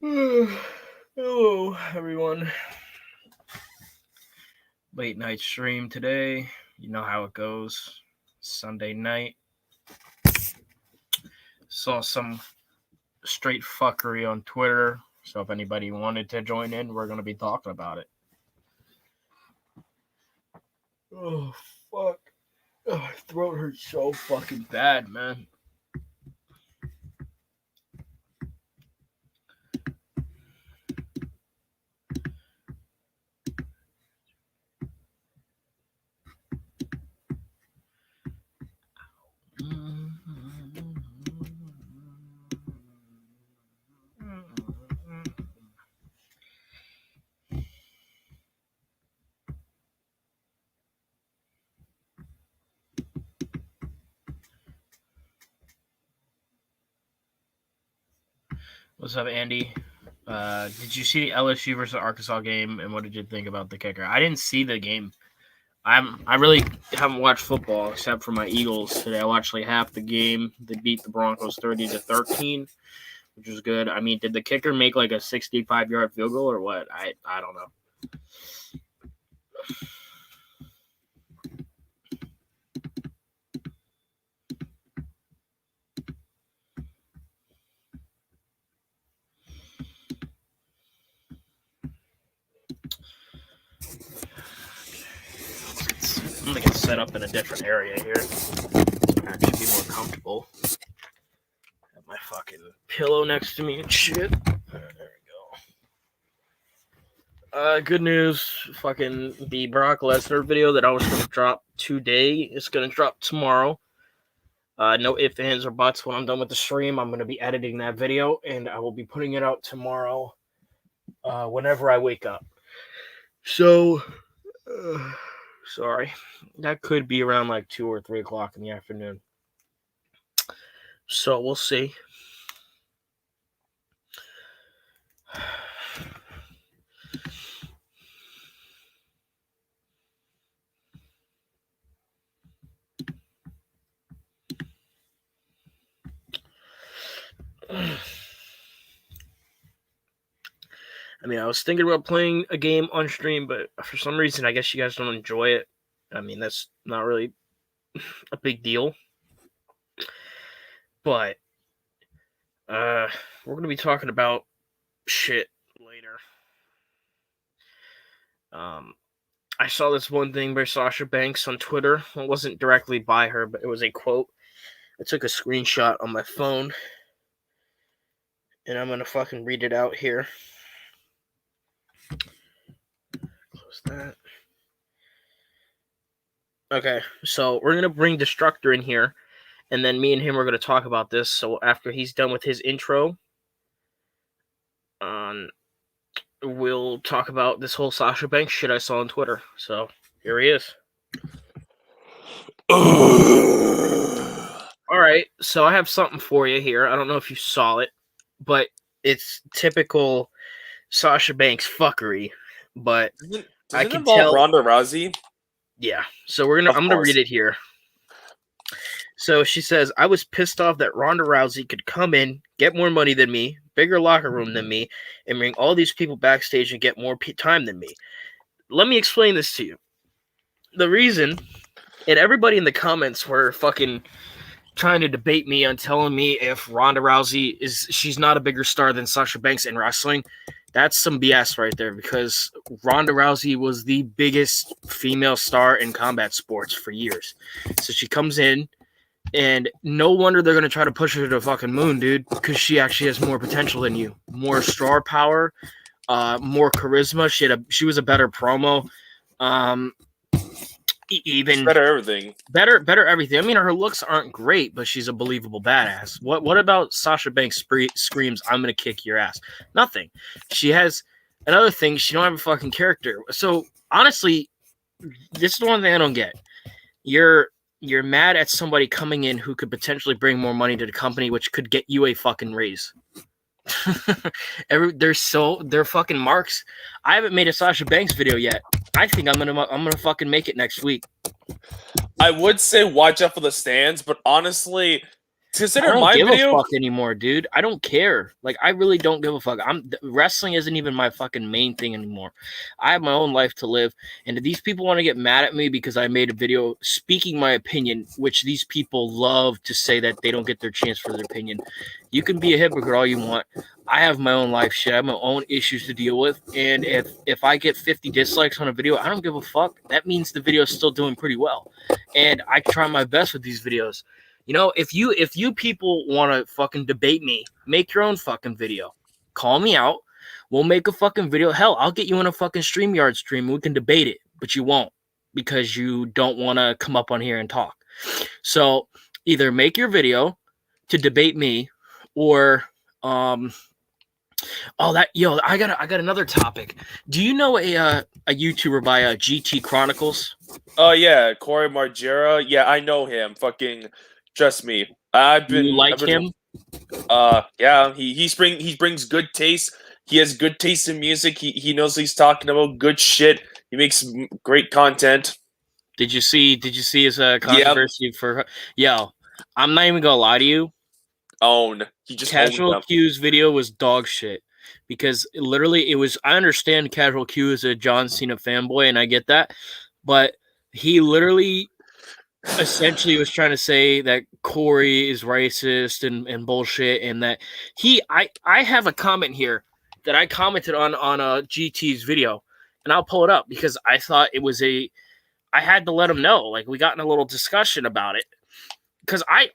Hello, everyone. Late night stream today. You know how it goes. Sunday night. Saw some straight fuckery on Twitter. So if anybody wanted to join in, we're going to be talking about it. Oh, fuck. Oh, my throat hurts so fucking bad, man. What's up, Andy? Did you see the LSU versus Arkansas game, and what did you think about the kicker? I didn't see the game. I really haven't watched football except for my Eagles today. I watched like half the game. They beat the Broncos 30-13, which was good. I mean, did the kicker make like a 65-yard field goal or what? I don't know. I'm gonna get set up in a different area here. Actually, be more comfortable. Have my fucking pillow next to me and shit. There we go. Good news. Fucking the Brock Lesnar video that I was gonna drop today is gonna drop tomorrow. No ifs, ands, or buts. When I'm done with the stream, I'm gonna be editing that video and I will be putting it out tomorrow. Whenever I wake up. So. Sorry. That could be around like 2 or 3 o'clock in the afternoon. So we'll see. I mean, I was thinking about playing a game on stream, but for some reason, I guess you guys don't enjoy it. I mean, that's not really a big deal. But we're going to be talking about shit later. I saw this one thing by Sasha Banks on Twitter. It wasn't directly by her, but it was a quote. I took a screenshot on my phone, and I'm going to fucking read it out here. Close that. Okay, so we're going to bring Destructor in here, and then me and him are going to talk about this. So after he's done with his intro, we'll talk about this whole Sasha Banks shit I saw on Twitter. So here he is. All right, so I have something for you here. I don't know if you saw it, but it's typical Sasha Banks fuckery. But Does it involve tell Ronda Rousey? Yeah. So I'm gonna read it here. So she says, I was pissed off that Ronda Rousey could come in, get more money than me, bigger locker room than me, and bring all these people backstage and get more time than me. Let me explain this to you. The reason, and everybody in the comments were fucking trying to debate me on telling me if Ronda Rousey she's not a bigger star than Sasha Banks in wrestling. That's some BS right there, because Ronda Rousey was the biggest female star in combat sports for years. So she comes in, and no wonder they're going to try to push her to the fucking moon, dude, because she actually has more potential than you. More star power, more charisma. She was a better promo. Even better everything. Better everything. I mean, her looks aren't great, but she's a believable badass. What about Sasha Banks screams, I'm going to kick your ass? Nothing. She has another thing. She don't have a fucking character. So honestly, this is the one thing I don't get. You're mad at somebody coming in who could potentially bring more money to the company, which could get you a fucking raise. They're fucking marks. I haven't made a Sasha Banks video yet. I think I'm gonna fucking make it next week. I would say watch out for the stands, but honestly, Consider I don't my give video a fuck anymore, dude. I don't care. Like, I really don't give a fuck. Wrestling isn't even my fucking main thing anymore. I have my own life to live, and if these people want to get mad at me because I made a video speaking my opinion, which these people love to say that they don't get their chance for their opinion, you can be a hypocrite all you want. I have my own life shit. I have my own issues to deal with, and if I get 50 dislikes on a video, I don't give a fuck. That means the video is still doing pretty well, and I try my best with these videos. You know, if you people want to fucking debate me, make your own fucking video. Call me out. We'll make a fucking video. Hell, I'll get you in a fucking StreamYard stream. We can debate it, but you won't because you don't want to come up on here and talk. So either make your video to debate me, or I got another topic. Do you know a YouTuber by GT Chronicles? Oh yeah, Corey Margera. Yeah, I know him. Fucking trust me. I've been him? Yeah, he brings good taste. He has good taste in music. He knows what he's talking about. Good shit. He makes great content. Did you see his controversy for? Yo, I'm not even gonna lie to you. He just Casual Q's video was dog shit because literally it was. I understand Casual Q is a John Cena fanboy, and I get that, but he literally essentially was trying to say that Corey is racist and bullshit, and that I have a comment here that I commented on GT's video, and I'll pull it up because I thought it was I had to let him know. Like, we got in a little discussion about it because I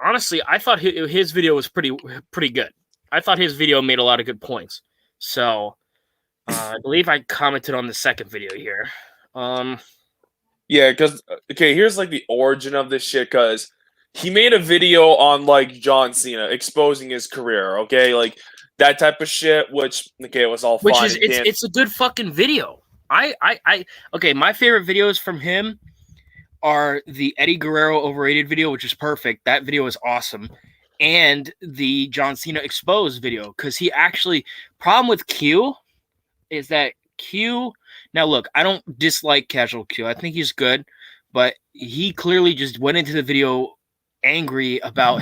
thought his video was pretty good. I thought his video made a lot of good points. So I believe I commented on the second video here. Yeah, because here's like the origin of this shit. Because he made a video on like John Cena exposing his career. Okay, like that type of shit. Which it was all fine. It's a good fucking video. Okay, my favorite videos from him are the Eddie Guerrero overrated video, which is perfect. That video is awesome. And the John Cena exposed video, because he actually, problem with Q is that Q, now look, I don't dislike Casual Q. I think he's good, but he clearly just went into the video angry about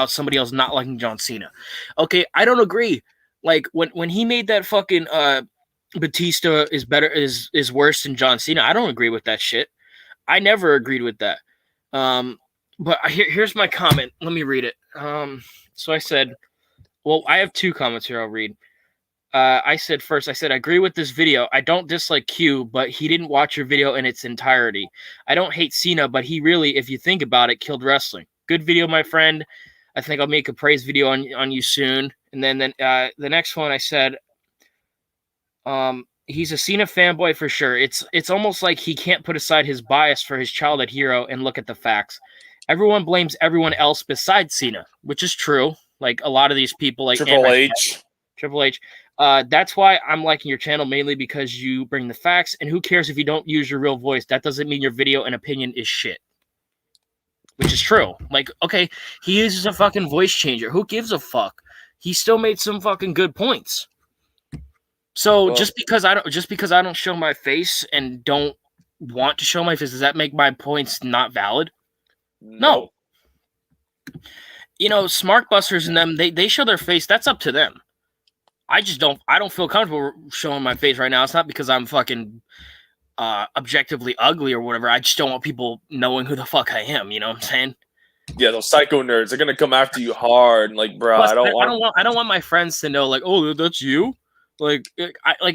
somebody else not liking John Cena. Okay, I don't agree. Like when he made that fucking Batista is worse than John Cena, I don't agree with that shit. I never agreed with that. But here's my comment. Let me read it. So I said, well, I have two comments here I'll read. I said, I agree with this video. I don't dislike Q, but he didn't watch your video in its entirety. I don't hate Cena, but he really, if you think about it, killed wrestling. Good video, my friend. I think I'll make a praise video on you soon. And then the next one I said, he's a Cena fanboy for sure. It's almost like he can't put aside his bias for his childhood hero and look at the facts. Everyone blames everyone else besides Cena, which is true. Like a lot of these people, like Triple H. That's why I'm liking your channel, mainly because you bring the facts. And who cares if you don't use your real voice? That doesn't mean your video and opinion is shit. Which is true. Like, okay, he uses a fucking voice changer. Who gives a fuck? He still made some fucking good points. So just because I don't show my face and don't want to show my face, does that make my points not valid? No. You know, Smart Busters and them, they show their face. That's up to them. I don't feel comfortable showing my face right now. It's not because I'm fucking objectively ugly or whatever. I just don't want people knowing who the fuck I am. You know what I'm saying? Yeah, those psycho nerds are gonna come after you hard. Like, bro, Plus, I don't want my friends to know, like, oh, that's you. Like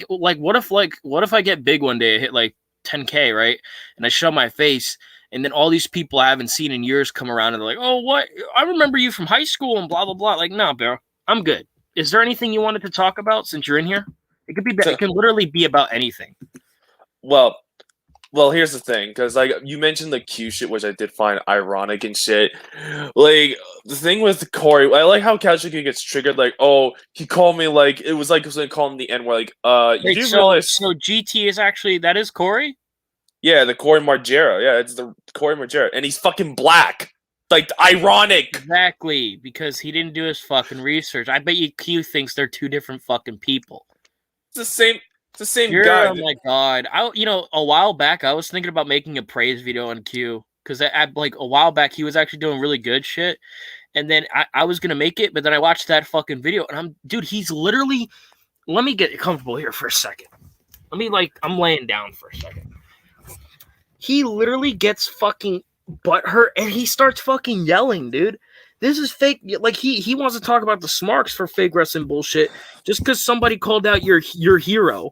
what if I get big one day, I hit like 10K, right? And I show my face, and then all these people I haven't seen in years come around and they're like, oh, what? I remember you from high school and blah blah blah. Like, no, bro, I'm good. Is there anything you wanted to talk about since you're in here? It could be. It can literally be about anything. Well, here's the thing, because like you mentioned the Q shit, which I did find ironic and shit. Like the thing with Corey, I like how Casual Q gets triggered. Like, oh, he called me like it was like gonna call him the N word. Like, you do realize? So GT is actually that is Corey. Yeah, the Corey Margera. Yeah, it's the Corey Margera, and he's fucking black. Like, ironic. Exactly, because he didn't do his fucking research. I bet you Q thinks they're two different fucking people. It's the same guy. Oh my god! A while back I was thinking about making a praise video on Q because like a while back he was actually doing really good shit, And then I was gonna make it, but then I watched that fucking video, and dude, he's literally. Let me get comfortable here for a second. I'm laying down for a second. He literally gets fucking butthurt, and he starts fucking yelling, dude. This is fake. Like he wants to talk about the smarks for fake wrestling bullshit just because somebody called out your hero.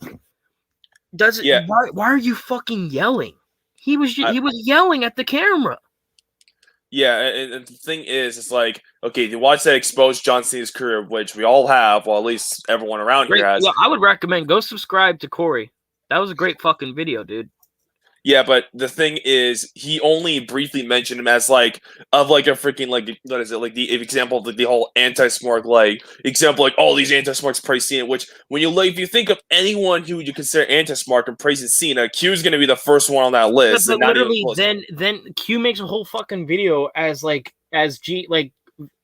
Does it? Yeah. Why are you fucking yelling? He was yelling at the camera. Yeah, and the thing is, it's like, okay, you watch that expose John Cena's career, which we all have, well, at least everyone around here has. Yeah, I would recommend go subscribe to Corey. That was a great fucking video, dude. Yeah, but the thing is, he only briefly mentioned him as a freaking what is it, like the example of the whole anti-smart example, like all these anti-smarts praise Cena. Which when if you think of anyone who you consider anti-smart and praising Cena, Q is going to be the first one on that list. But literally, then Q makes a whole fucking video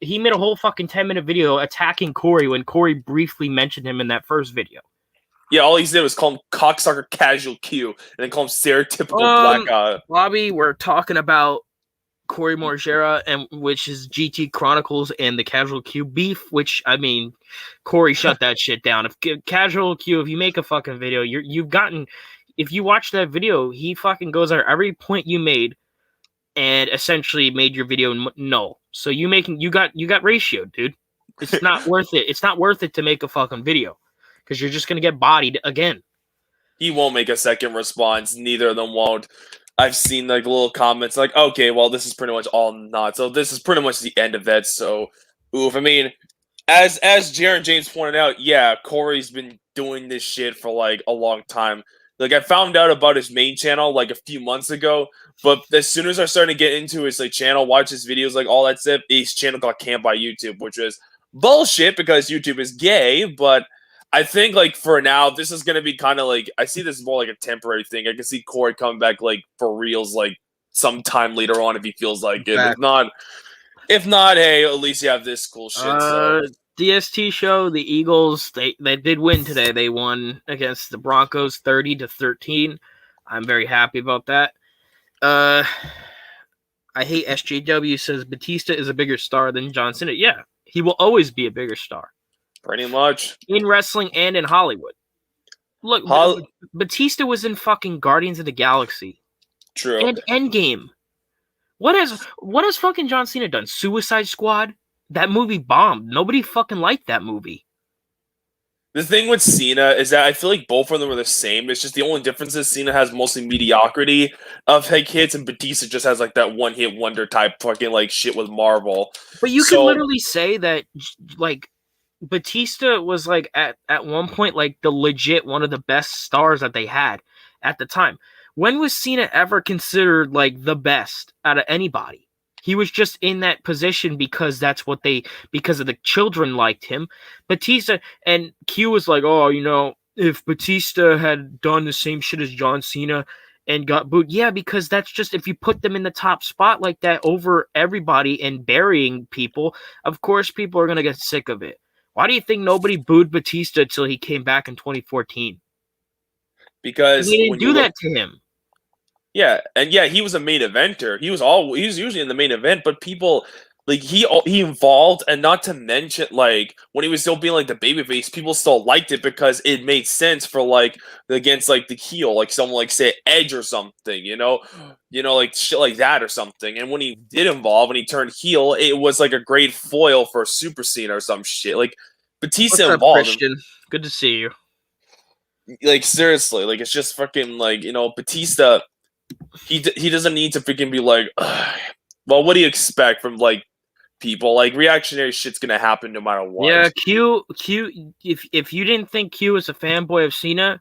he made a whole fucking 10-minute video attacking Corey when Corey briefly mentioned him in that first video. Yeah, all he did was call him cocksucker casual Q, and then call him stereotypical black guy. Bobby, we're talking about Corey Morgera, which is GT Chronicles, and the Casual Q beef, which, I mean, Corey shut that shit down. If Casual Q, if you make a fucking video, if you watch that video, he fucking goes at every point you made and essentially made your video null. So you got ratioed, dude. It's not worth it. It's not worth it to make a fucking video. Because you're just going to get bodied again. He won't make a second response. Neither of them won't. I've seen the little comments like, okay, well, this is pretty much all not. So this is pretty much the end of that. So, oof. I mean, as Jaron James pointed out, yeah, Corey's been doing this shit for a long time. I found out about his main channel a few months ago. But as soon as I started to get into his channel, watch his videos, all that stuff, his channel got canned by YouTube, which was bullshit because YouTube is gay, but I think for now, this is gonna be kind of I see this more like a temporary thing. I can see Corey coming back for reals sometime later on if he feels like it. If not, hey, at least you have this cool shit. DST show, the Eagles, they did win today. They won against the Broncos 30-13. I'm very happy about that. I hate SJW says Batista is a bigger star than John Cena. Yeah, he will always be a bigger star. Pretty much. In wrestling and in Hollywood. Look, Batista was in fucking Guardians of the Galaxy. True. And Endgame. What has fucking John Cena done? Suicide Squad? That movie bombed. Nobody fucking liked that movie. The thing with Cena is that I feel like both of them are the same. It's just the only difference is Cena has mostly mediocrity of hits, and Batista just has that one hit wonder type fucking shit with Marvel. But you can literally say that Batista was at one point the legit one of the best stars that they had at the time. When was Cena ever considered the best out of anybody? He was just in that position because because of the children liked him. Batista and Q was if Batista had done the same shit as John Cena and got booed. Yeah, because that's just if you put them in the top spot like that over everybody and burying people, of course people are going to get sick of it. Why do you think nobody booed Batista until he came back in 2014? Because they didn't do that to him. Yeah, and yeah, he was a main eventer. He was usually in the main event, but people he evolved, and not to mention when he was still being the babyface, people still liked it because it made sense for against the heel, someone say Edge or something, shit like that or something. And when he did evolve and he turned heel, it was a great foil for Super Cena or some shit. Batista What's up, evolved. Christian? Good to see you. Seriously, it's just fucking Batista. He doesn't need to freaking be well, what do you expect from people? Reactionary shit's gonna happen no matter what. Yeah, Q. If you didn't think Q was a fanboy of Cena,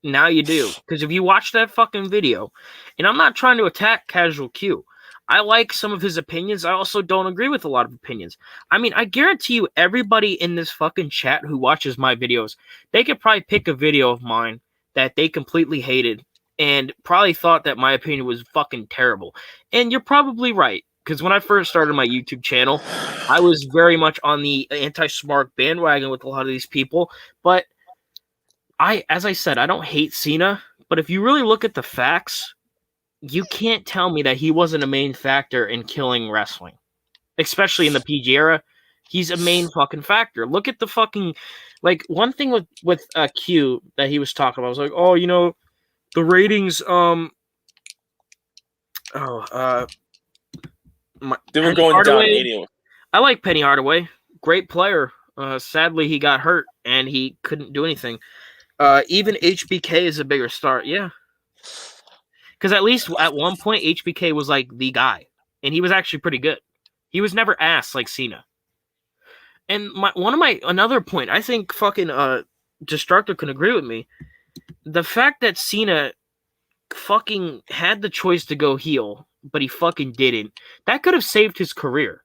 now you do. Because if you watch that fucking video, and I'm not trying to attack Casual Q, I like some of his opinions. I also don't agree with a lot of opinions. I mean, I guarantee you, everybody in this fucking chat who watches my videos, they could probably pick a video of mine that they completely hated and probably thought that my opinion was fucking terrible. And you're probably right. Because when I first started my YouTube channel, I was very much on the anti-smart bandwagon with a lot of these people. But as I said, I don't hate Cena. But if you really look at the facts, you can't tell me that he wasn't a main factor in killing wrestling. especially in the PG era. He's a main fucking factor. Look at the fucking, like, one thing with Q that he was talking about was like, oh, the ratings, they were Penny going down Hardaway. anyway. I like Penny Hardaway. Great player. Sadly, he got hurt and he couldn't do anything. Even HBK is a bigger star. Yeah. Because at least at one point, HBK was like the guy. And he was actually pretty good. He was never ass like Cena. And another point, I think fucking Destructor can agree with me. The fact that Cena fucking had the choice to go heel, but he fucking didn't, that could have saved his career.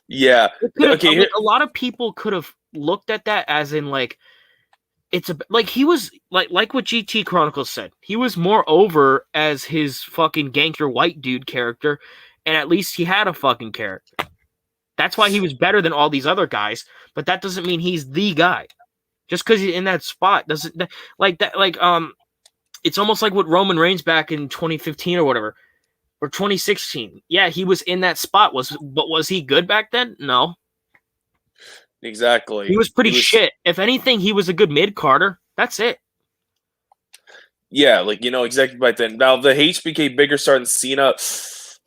Yeah. Okay. Like, a lot of people could have looked at that as in like, he was like what GT Chronicles said. He was more over as his fucking gangster white dude character, and at least he had a fucking character. That's why he was better than all these other guys, but that doesn't mean he's the guy. Just because he's in that spot doesn't it's almost like what Roman Reigns back in 2015 or whatever, or 2016. Yeah, he was in that spot. But was he good back then? No. Exactly. He was pretty shit. If anything, he was a good mid-carder. That's it. Yeah, exactly right then. Now, the HBK bigger star than Cena,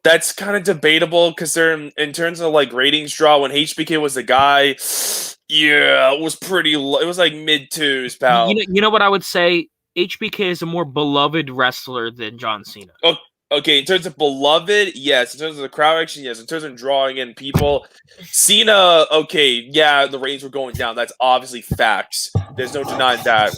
that's kind of debatable because they're in terms of like ratings draw. When HBK was the guy, yeah, it was pretty low. It was like mid-twos, pal. You know what I would say? HBK is a more beloved wrestler than John Cena. Okay, in terms of beloved, yes. In terms of the crowd action, yes. In terms of drawing in people, Cena, okay, yeah, the ratings were going down. That's obviously facts. There's no denying that.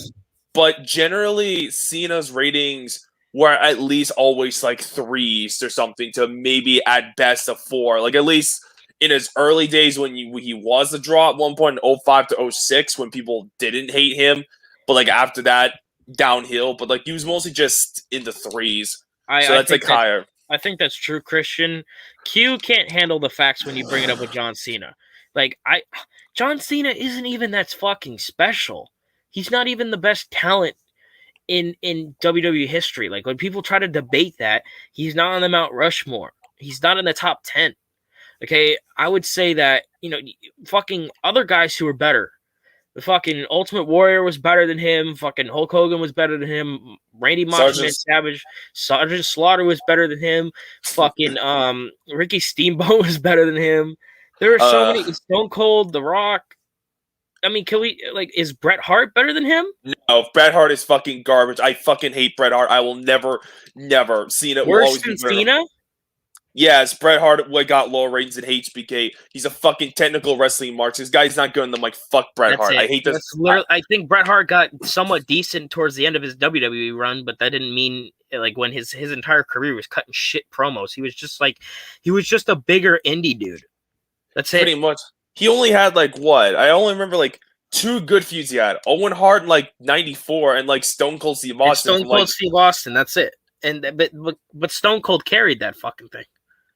But generally, Cena's ratings were at least always like 3s or something to maybe at best a 4. Like at least in his early days when he was the draw at one point in 05 to 06 when people didn't hate him. But like after that, downhill. But like he was mostly just in the 3s. So that's like higher. I think that's true, Christian. Q can't handle the facts when you bring it up with John Cena. John Cena isn't even that fucking special. He's not even the best talent in WWE history. Like when people try to debate that, he's not on the Mount Rushmore. He's not in the top 10. Okay, I would say that, fucking other guys who are better. The fucking Ultimate Warrior was better than him. Fucking Hulk Hogan was better than him. Randy Macho Man Savage, Sergeant Slaughter was better than him. Fucking Ricky Steamboat was better than him. There are so many. Stone Cold, The Rock. I mean, is Bret Hart better than him? No, Bret Hart is fucking garbage. I fucking hate Bret Hart. I will never Cena will always be better. Cena? Yes, Bret Hart got lower ratings than HBK. He's a fucking technical wrestling marks. This guy's not good. And I'm like, fuck Bret Hart. I hate this. I think Bret Hart got somewhat decent towards the end of his WWE run, but that didn't mean like when his entire career was cutting shit promos. He was just a bigger indie dude. That's it. Pretty much. He only had like what? I only remember like 2 good feuds he had. Owen Hart in like 94 and like Stone Cold Steve Austin. Stone Cold Steve Austin, that's it. And but Stone Cold carried that fucking thing.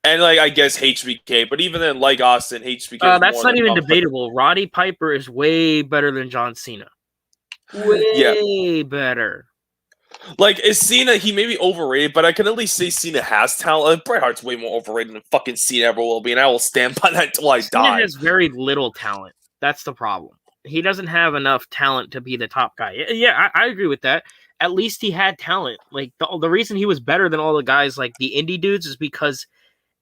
And like I guess HBK, but even then, like Austin, HBK. That's not even debatable. Roddy Piper is way better than John Cena. Way better. Like is Cena, he may be overrated, but I can at least say Cena has talent. Bret Hart's way more overrated than fucking Cena ever will be, and I will stand by that until I die. Cena has very little talent. That's the problem. He doesn't have enough talent to be the top guy. Yeah, I agree with that. At least he had talent. Like the reason he was better than all the guys like the indie dudes is because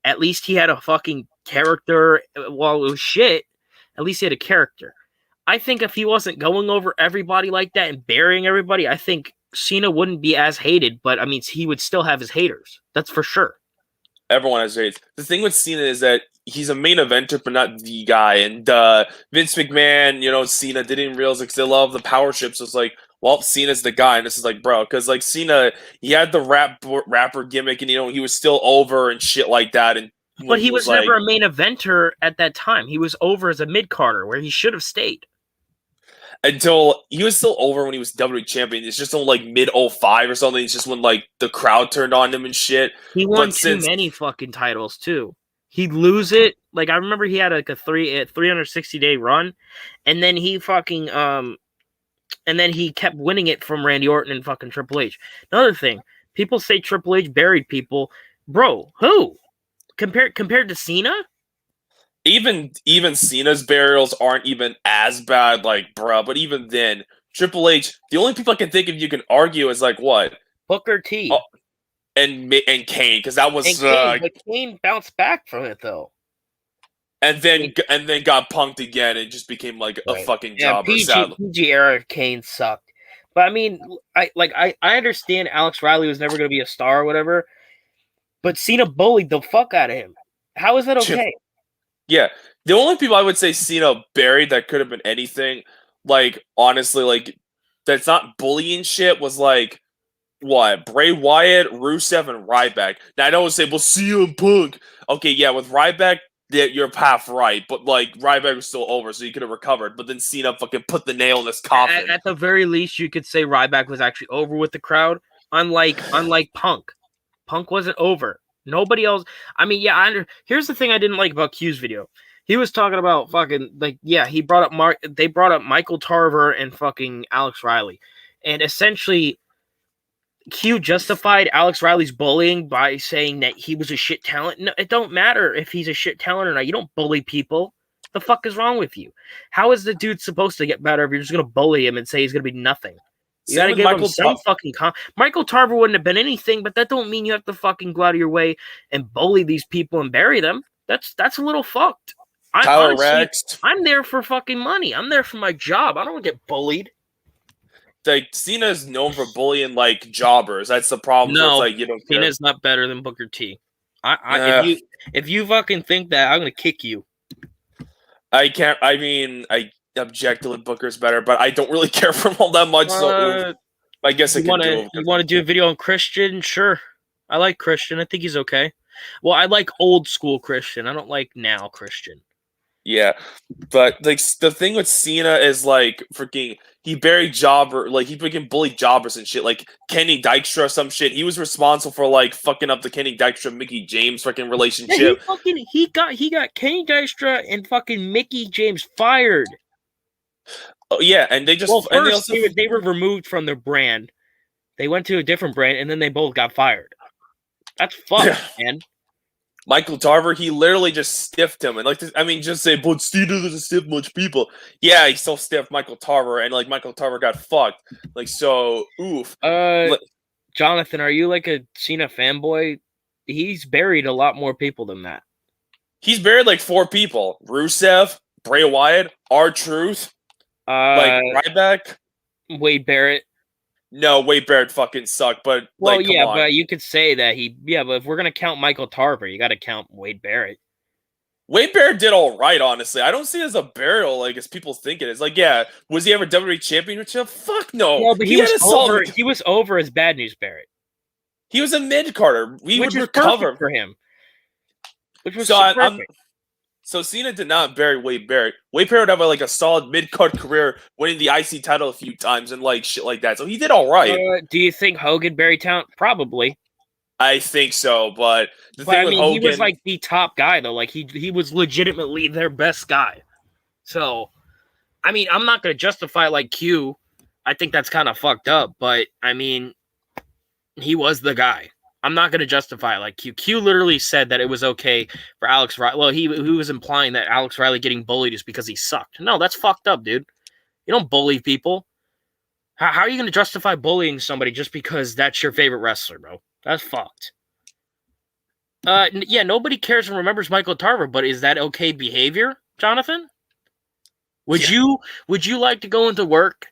at least he had a fucking character. While it was shit, at least he had a character. I think if he wasn't going over everybody like that and burying everybody, I think Cena wouldn't be as hated. But I mean, he would still have his haters. That's for sure. Everyone has haters. The thing with Cena is that he's a main eventer, but not the guy. And Vince McMahon, Cena didn't realize because they love the power ships. So it's like, well, Cena's the guy, and this is like, bro, because like Cena, he had the rapper gimmick, and he was still over and shit like that. And but he was never a main eventer at that time. He was over as a mid-carder, where he should have stayed. Until he was still over when he was WWE champion. It's just on like mid 05 or something. It's just when like the crowd turned on him and shit. He won too many fucking titles too. He'd lose it. Like I remember he had like a 360-day run, and then he fucking and then he kept winning it from Randy Orton and fucking Triple H. Another thing, people say Triple H buried people. Bro, who? Compared to Cena? even Cena's burials aren't even as bad, like, bruh. But even then, Triple H, the only people I can think of you can argue is like what Booker T. Oh, and Kane, because that was but Kane bounced back from it though. and then got punked again and just became like a fucking jobber. PG era Kane sucked. But I mean, I understand Alex Riley was never going to be a star or whatever, but Cena bullied the fuck out of him. How is that okay? Yeah, the only people I would say Cena buried that could have been anything, like honestly, like that's not bullying shit was like what Bray Wyatt, Rusev, and Ryback. Now I don't say, well, CM Punk. Okay, yeah, with Ryback, you're half right, but like Ryback was still over, so you could have recovered. But then Cena fucking put the nail in his coffin. At the very least, you could say Ryback was actually over with the crowd, unlike Punk. Punk wasn't over. Nobody else. I mean, yeah. Here's the thing I didn't like about Q's video. He was talking about fucking like, yeah. He brought up They brought up Michael Tarver and fucking Alex Riley, and essentially, Q justified Alex Riley's bullying by saying that he was a shit talent. No, it don't matter if he's a shit talent or not. You don't bully people. The fuck is wrong with you? How is the dude supposed to get better if you're just gonna bully him and say he's gonna be nothing? You gotta give him some fucking Michael Tarver wouldn't have been anything, but that don't mean you have to fucking go out of your way and bully these people and bury them. That's a little fucked. I'm there for fucking money. I'm there for my job. I don't want to get bullied. Like Cena is known for bullying like jobbers. That's the problem. No, like, you don't care. Cena's not better than Booker T. If you fucking think that, I'm gonna kick you. I can't. I mean, I objectively Booker's better, but I don't really care for him all that much. So I guess you want to do a video on Christian? Sure, I like Christian. I think he's okay. Well, I like old school Christian. I don't like now Christian. Yeah, but like the thing with Cena is like freaking he buried jobber, like he freaking bullied jobbers and shit, like Kenny Dykstra or some shit. He was responsible for like fucking up the Kenny Dykstra Mickey James freaking relationship. Yeah, he got Kenny Dykstra and fucking Mickey James fired. Oh yeah, and they just they were removed from their brand. They went to a different brand, and then they both got fired. That's fucked, man. Michael Tarver, he literally just stiffed him, and like, just say, but Steve doesn't stiff much people. Yeah, he still stiffed Michael Tarver, and like Michael Tarver got fucked. Like, so, oof. Jonathan, are you like a Cena fanboy? He's buried a lot more people than that. He's buried like 4 people: Rusev, Bray Wyatt, R-Truth, like Ryback, Wade Barrett. No, Wade Barrett fucking sucked, but but you could say that but if we're gonna count Michael Tarver, you got to count Wade Barrett. Wade Barrett did all right, honestly. I don't see it as a burial, like as people think it is. Like, yeah, was he ever WWE championship? Fuck no. No, but he was over. He was over as Bad News Barrett. He was a mid-carder. We would recover for him. Which was perfect. So Cena did not bury Wade Barrett. Wade Barrett would have like a solid mid-card career, winning the IC title a few times and like shit like that. So he did all right. Do you think Hogan buried talent? Probably. I think so, but the thing with Hogan, he was like the top guy though. Like he was legitimately their best guy. So, I mean, I'm not gonna justify like Q. I think that's kind of fucked up, but I mean, he was the guy. I'm not going to justify it like Q. Q literally said that it was okay for Alex Riley. Well, he was implying that Alex Riley getting bullied is because he sucked. No, that's fucked up, dude. You don't bully people. How are you going to justify bullying somebody just because that's your favorite wrestler, bro? That's fucked. Yeah, nobody cares and remembers Michael Tarver, but is that okay behavior, Jonathan? Would you like to go into work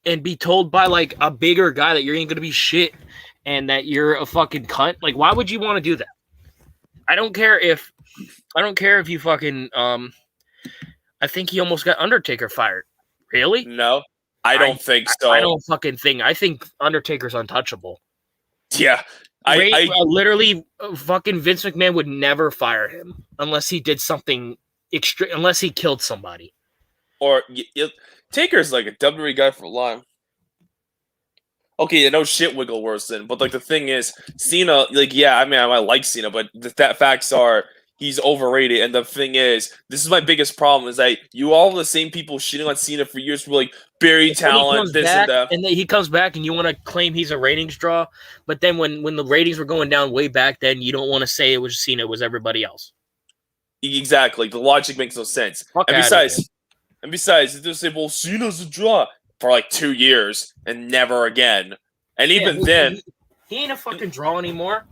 and be told by like a bigger guy that you're ain't going to be shit and that you're a fucking cunt? Like, why would you want to do that? I don't care if you fucking I think he almost got Undertaker fired. Really? No, I don't think so. I don't fucking think. I think Undertaker's untouchable. Yeah. I literally fucking Vince McMahon would never fire him unless he did something extreme, unless he killed somebody. Or Taker's like a WWE guy for life. Okay, no shit, Wiggle Worsen, but like the thing is, Cena, like, yeah, I mean, I like Cena, but that facts are he's overrated. And the thing is, this is my biggest problem: is that you all the same people shitting on Cena for years were like bury talent, this and that, and then he comes back, and you want to claim he's a ratings draw, but then when the ratings were going down way back then, you don't want to say it was Cena, it was everybody else. Exactly. The logic makes no sense. Fuck And out of here. besides, they'll say, well, Cena's a draw for like 2 years and never again. And even then, he ain't a fucking draw anymore.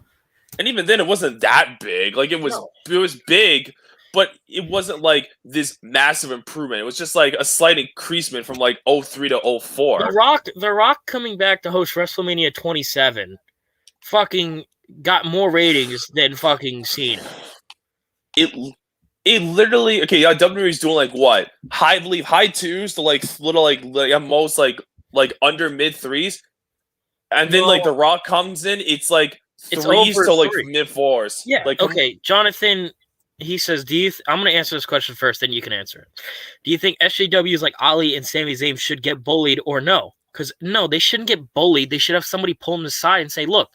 And even then, it wasn't that big. Like it was big, but it wasn't like this massive improvement. It was just like a slight increasement from like 03 to 04. The Rock coming back to host WrestleMania 27 fucking got more ratings than fucking Cena. It literally WWE's doing like what? I believe high twos to like little like at most like under mid threes. And then like The Rock comes in, it's like threes to like mid fours. Yeah. Like, okay, Jonathan, he says, I'm going to answer this question first, then you can answer it. Do you think SJWs like Ali and Sami Zayn should get bullied or no? Because no, they shouldn't get bullied. They should have somebody pull them aside and say, look,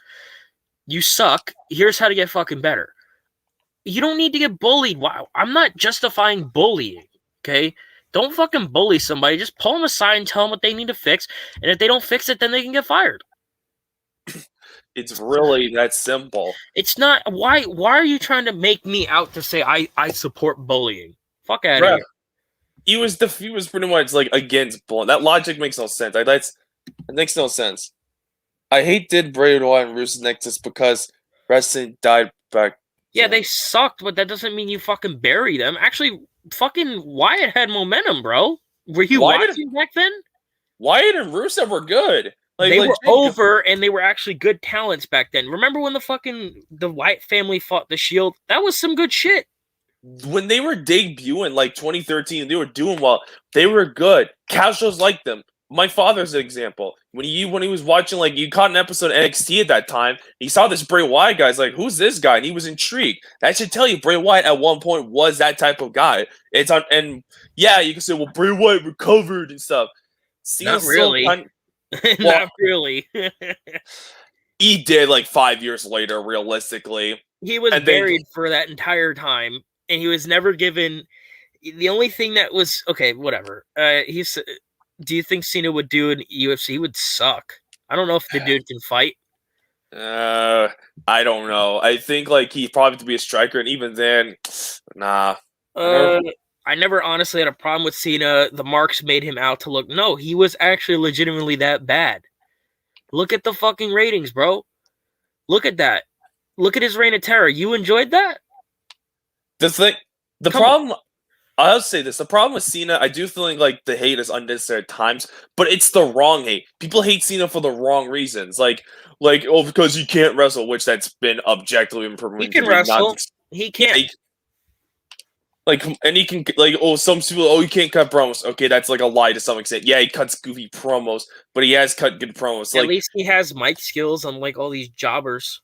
you suck. Here's how to get fucking better. You don't need to get bullied. Wow. I'm not justifying bullying, okay? Don't fucking bully somebody. Just pull them aside and tell them what they need to fix. And if they don't fix it, then they can get fired. It's really that simple. It's not. Why are you trying to make me out to say I support bullying? Fuck out of here. He was pretty much like against bullying. That logic makes no sense. It makes no sense. I hated Bray Wyatt and Rusev Nexus because wrestling died back. Yeah, they sucked, but that doesn't mean you fucking bury them. Actually, fucking Wyatt had momentum, bro. Were you watching back then? Wyatt and Rusev were good. Like, they were over, and they were actually good talents back then. Remember when the Wyatt family fought the Shield? That was some good shit. When they were debuting, like 2013, they were doing well. They were good. Casuals liked them. My father's an example. When he was watching, like, you caught an episode of NXT at that time, he saw this Bray Wyatt guy. He's like, who's this guy? And he was intrigued. That should tell you Bray Wyatt at one point was that type of guy. And yeah, you can say, well, Bray Wyatt recovered and stuff. Not really. Not really. He did like 5 years later, realistically. He was buried for that entire time, and he was never given. The only thing that was okay, whatever. Do you think Cena would do an UFC? He would suck. I don't know if the dude can fight. I don't know. I think like he'd probably have to be a striker, and even then, nah. I never honestly had a problem with Cena. The marks made him out to look. No, he was actually legitimately that bad. Look at the fucking ratings, bro. Look at that. Look at his Reign of Terror. You enjoyed that? I'll say this. The problem with Cena, I do feel like the hate is unnecessary at times, but it's the wrong hate. People hate Cena for the wrong reasons. Like because he can't wrestle, which that's been objectively proven. He can wrestle. He can't. And he can, some people, he can't cut promos. Okay, that's like a lie to some extent. Yeah, he cuts goofy promos, but he has cut good promos. At least he has mic skills, unlike all these jobbers.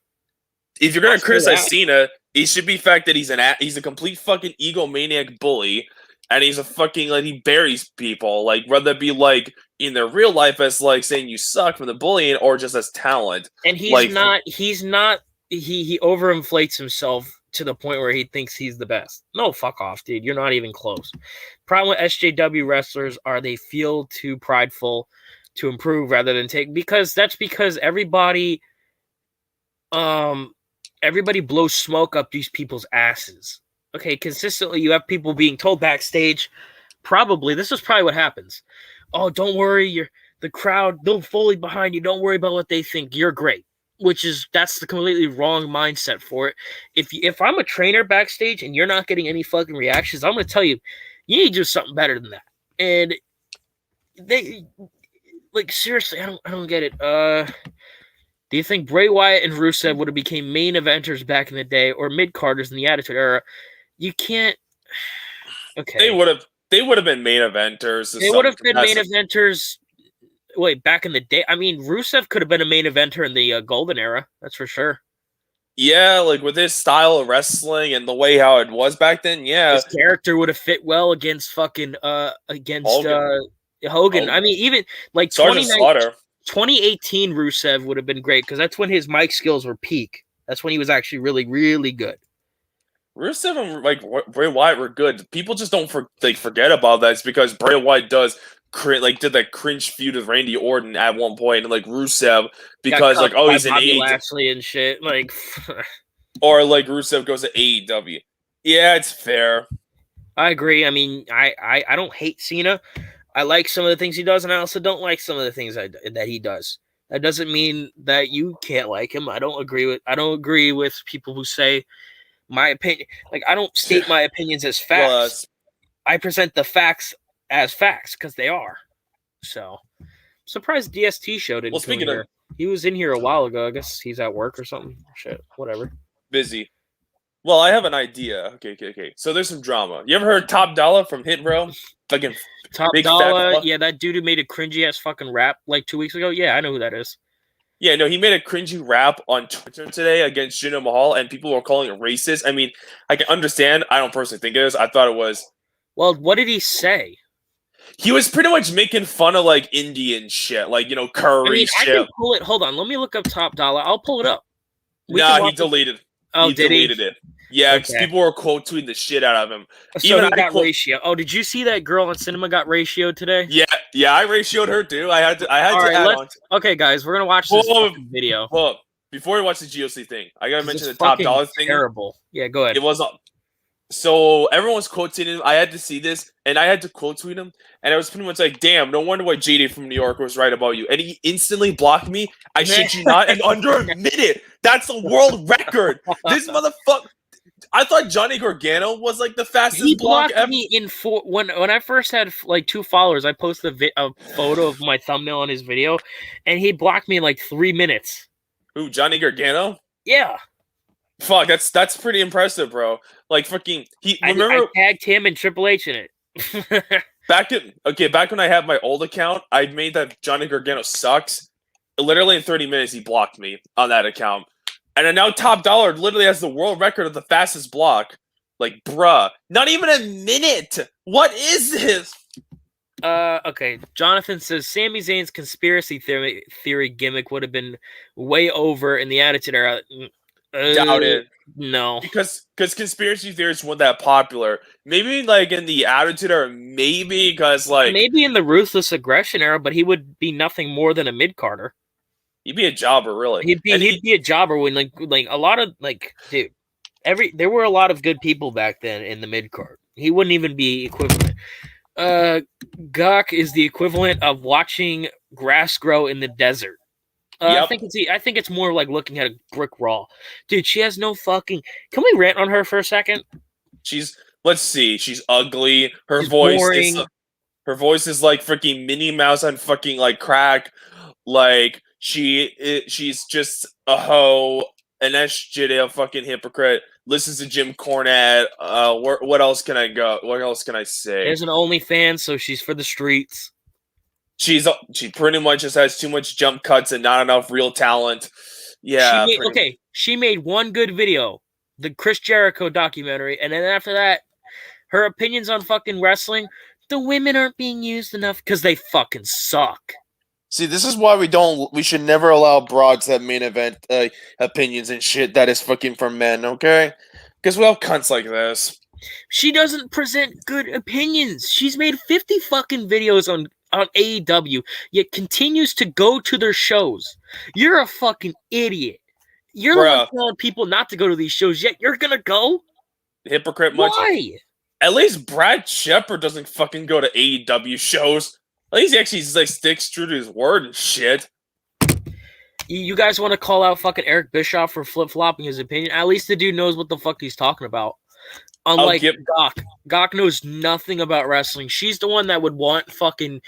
If you're going to criticize Cena, it should be the fact that he's a complete fucking egomaniac bully, and he's a fucking, he buries people. Like, whether it be, in their real life as, saying you suck from the bullying, or just as talent. And he overinflates himself to the point where he thinks he's the best. No, fuck off, dude. You're not even close. Problem with SJW wrestlers are they feel too prideful to improve rather than take, because everybody blows smoke up these people's asses. Okay, consistently you have people being told backstage, this is probably what happens. Oh, don't worry, the crowd, they're fully behind you. Don't worry about what they think. You're great. That's the completely wrong mindset for it. If I'm a trainer backstage and you're not getting any fucking reactions, I'm going to tell you, you need to do something better than that. And they, seriously, I don't get it. Do you think Bray Wyatt and Rusev would have became main eventers back in the day, or mid-carders in the Attitude Era? You can't. Okay. They would have been main eventers. They would have been main eventers. Wait, back in the day? I mean, Rusev could have been a main eventer in the Golden Era. That's for sure. Yeah, with his style of wrestling and the way how it was back then, yeah. His character would have fit well against Hogan. I mean, even 2018 Rusev would have been great because that's when his mic skills were peak. That's when he was actually really, really good. Rusev and Bray Wyatt were good. People just don't forget about that. It's because Bray Wyatt did that cringe feud with Randy Orton at one point, and Rusev because he's an AEW Lashley and shit, or Rusev goes to AEW. Yeah, it's fair. I agree. I mean, I don't hate Cena. I like some of the things he does, and I also don't like some of the things that he does. That doesn't mean that you can't like him. I don't agree with people who say my opinion. Like, I don't state my opinions as Well, facts. I present the facts as facts because they are. So, surprised DST show didn't come in here. He was in here a while ago. I guess he's at work or something. Shit, whatever. busy. Well, I have an idea. Okay. So there's some drama. You ever heard Top Dollar from Hit Row? Fucking Top big Dollar, fat yeah, that dude who made a cringy ass fucking rap like 2 weeks ago. Yeah, I know who that is. Yeah, no, he made a cringy rap on Twitter today against Jinder Mahal, and people were calling it racist. I mean, I can understand. I don't personally think it is. I thought it was. Well, what did he say? He was pretty much making fun of like Indian shit, like curry shit. I can pull it. Hold on, let me look up Top Dollar. I'll pull it up. Nah, he deleted. Oh, he deleted it. Yeah, because people were quote tweeting the shit out of him. So even I got ratio. Oh, did you see that girl on Cinema got ratioed today? Yeah, I ratioed her too. I had to add on. Okay, guys, we're gonna watch this video. Well, before we watch the GOC thing, I gotta mention the Top Dollar thing. Terrible. Yeah, go ahead. It was so everyone's quote tweeting him. I had to see this, and I had to quote tweet him, and I was pretty much like, "Damn, no wonder why JD from New York was right about you." And he instantly blocked me. I shit you not, and under a minute. That's the world record. This motherfucker. I thought Johnny Gargano was like the fastest block ever. Me in when I first had like 2 followers. I posted a photo of my thumbnail on his video, and he blocked me in like 3 minutes. Who, Johnny Gargano? Yeah. Fuck, that's pretty impressive, bro. Like fucking I tagged him and Triple H in it. back when I had my old account, I made that Johnny Gargano sucks. Literally in 30 minutes, he blocked me on that account. And then now Top Dollar literally has the world record of the fastest block. Like, bruh, not even a minute. What is this? Okay. Jonathan says Sami Zayn's conspiracy theory gimmick would have been way over in the Attitude Era. Doubt it. No. Because conspiracy theories weren't that popular. Maybe like in the Attitude Era, maybe because like maybe in the Ruthless Aggression Era, but he would be nothing more than a mid-carder. He'd be a jobber, really. He'd be a jobber when like a lot of dude. There were a lot of good people back then in the mid card. He wouldn't even be equivalent. Gawk is the equivalent of watching grass grow in the desert. Yep. I think it's more like looking at a brick wall. Dude, she has no fucking. Can we rant on her for a second? Let's see. She's ugly. Her voice is like freaking Minnie Mouse on fucking like crack. Like she's just a hoe, an SJD, a fucking hypocrite. Listens to Jim Cornette. What else can I go? What else can I say? There's an OnlyFans, so she's for the streets. She pretty much just has too much jump cuts and not enough real talent. Yeah. She made one good video, the Chris Jericho documentary, and then after that, her opinions on fucking wrestling, the women aren't being used enough because they fucking suck. See, this is why we should never allow broads that main event opinions and shit that is fucking for men, okay? Because we have cunts like this. She doesn't present good opinions. She's made 50 fucking videos on AEW, yet continues to go to their shows. You're a fucking idiot. You're the one telling people not to go to these shows, yet you're gonna go? Hypocrite much. Why? At least Brad Shepard doesn't fucking go to AEW shows. At least he actually like sticks true to his word and shit. You guys want to call out fucking Eric Bischoff for flip-flopping his opinion? At least the dude knows what the fuck he's talking about. Unlike Gawk. Gawk knows nothing about wrestling. She's the one that would want fucking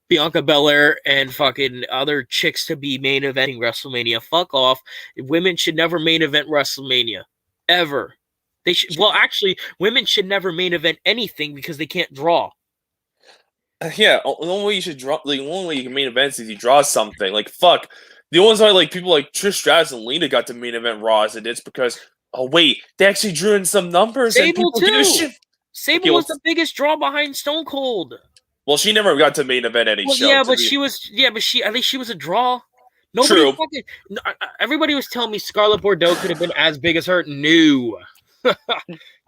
Bianca Belair and fucking other chicks to be main eventing WrestleMania. Fuck off. Women should never main event WrestleMania. Ever. They should. Well, actually, women should never main event anything because they can't draw. Yeah, the only way you should draw, the only way you can main events is you draw something. Like fuck, the ones are like people like Trish Stratus and Lita got to main event Raw as it is because they actually drew in some numbers. Sable too. Sable was the biggest draw behind Stone Cold. Well, she never got to main event any show. Yeah, but at least she was a draw. Nobody fucking. Everybody was telling me Scarlett Bordeaux could have been as big as her. No.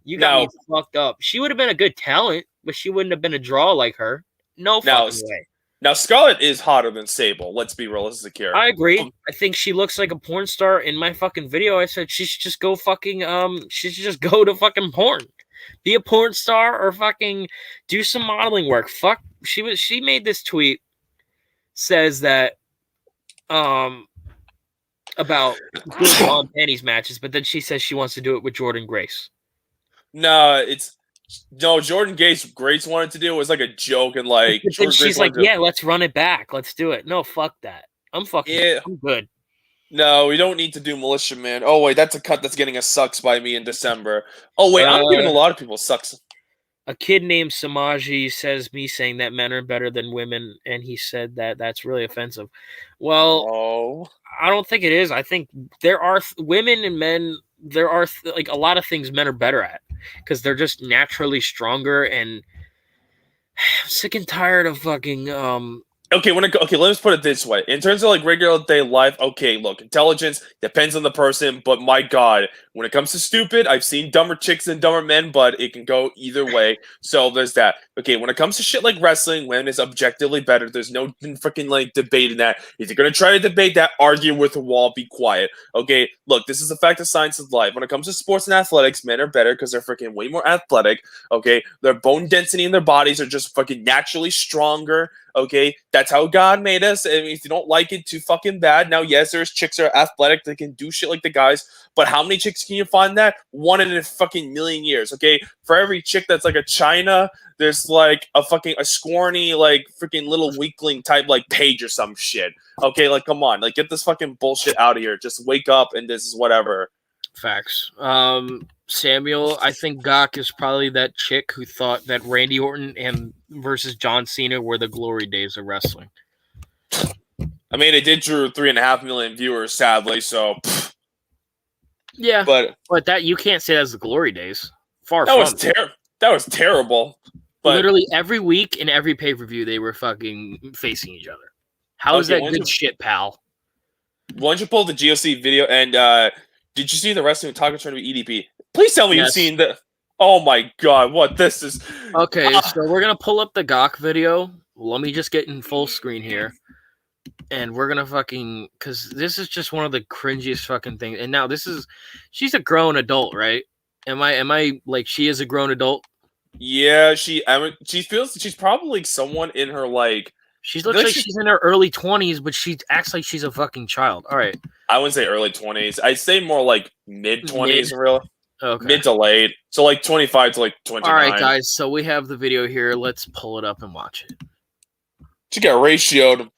You got me fucked up. She would have been a good talent, but she wouldn't have been a draw like her. No fucking way. Now, Scarlett is hotter than Sable. Let's be realistic here. I agree. I think she looks like a porn star. In my fucking video, I said she should just go fucking she should just go to fucking porn. Be a porn star or fucking do some modeling work. Fuck, she made this tweet, says that about doing bra and panties matches, but then she says she wants to do it with Jordan Grace. No, Jordan Grace wanted to do it was like a joke, and like then she's like, yeah, let's run it back. Let's do it. No, fuck that. I'm good. No, we don't need to do Militia Man. Oh wait, that's a cut that's getting a sucks by me in December. Oh wait, I'm giving a lot of people sucks. A kid named Samaji says me saying that men are better than women, and he said that that's really offensive. Well, I don't think it is. I think there are women and men. There are like a lot of things men are better at because they're just naturally stronger. And I'm sick and tired of fucking Okay, let's put it this way. In terms of like regular day life, okay, look, intelligence depends on the person, but my God, when it comes to stupid, I've seen dumber chicks and dumber men, but it can go either way. So there's that. Okay, when it comes to shit like wrestling, women is objectively better. There's no freaking like debating that. If you're gonna try to debate that, argue with the wall, be quiet. Okay, look, this is a fact of science of life. When it comes to sports and athletics, men are better because they're freaking way more athletic. Okay, their bone density in their bodies are just fucking naturally stronger. Okay, that's how God made us. And if you don't like it, too fucking bad. Now, yes, there's chicks that are athletic that can do shit like the guys, but how many chicks can you find that? One in a fucking million years. Okay, for every chick that's like a China, there's like a scrawny, like freaking little weakling type like Paige or some shit. Okay, like come on, like get this fucking bullshit out of here. Just wake up and this is whatever. Facts. Samuel, I think Gok is probably that chick who thought that Randy Orton and versus John Cena were the glory days of wrestling. I mean, it did drew 3.5 million viewers, sadly. So, yeah, but that you can't say that's the glory days. Far that from that was terrible. But literally every week in every pay-per-view, they were fucking facing each other. How is that good shit, pal? Why don't you pull the GOC video and did you see the wrestling Taco Tournament EDP? Please tell me you've seen the. Oh my God! What this is? Okay, so we're gonna pull up the Gok video. Let me just get in full screen here, and we're gonna fucking because this is just one of the cringiest fucking things. And now she's a grown adult, right? Am I like she is a grown adult? Yeah, she feels she's probably someone in her like. She looks like she's in her early 20s, but she acts like she's a fucking child. All right. I wouldn't say early 20s. I'd say more like mid-20s, really. Okay. Mid to late. So like 25 to like 29. All right, guys. So we have the video here. Let's pull it up and watch it. She got ratioed.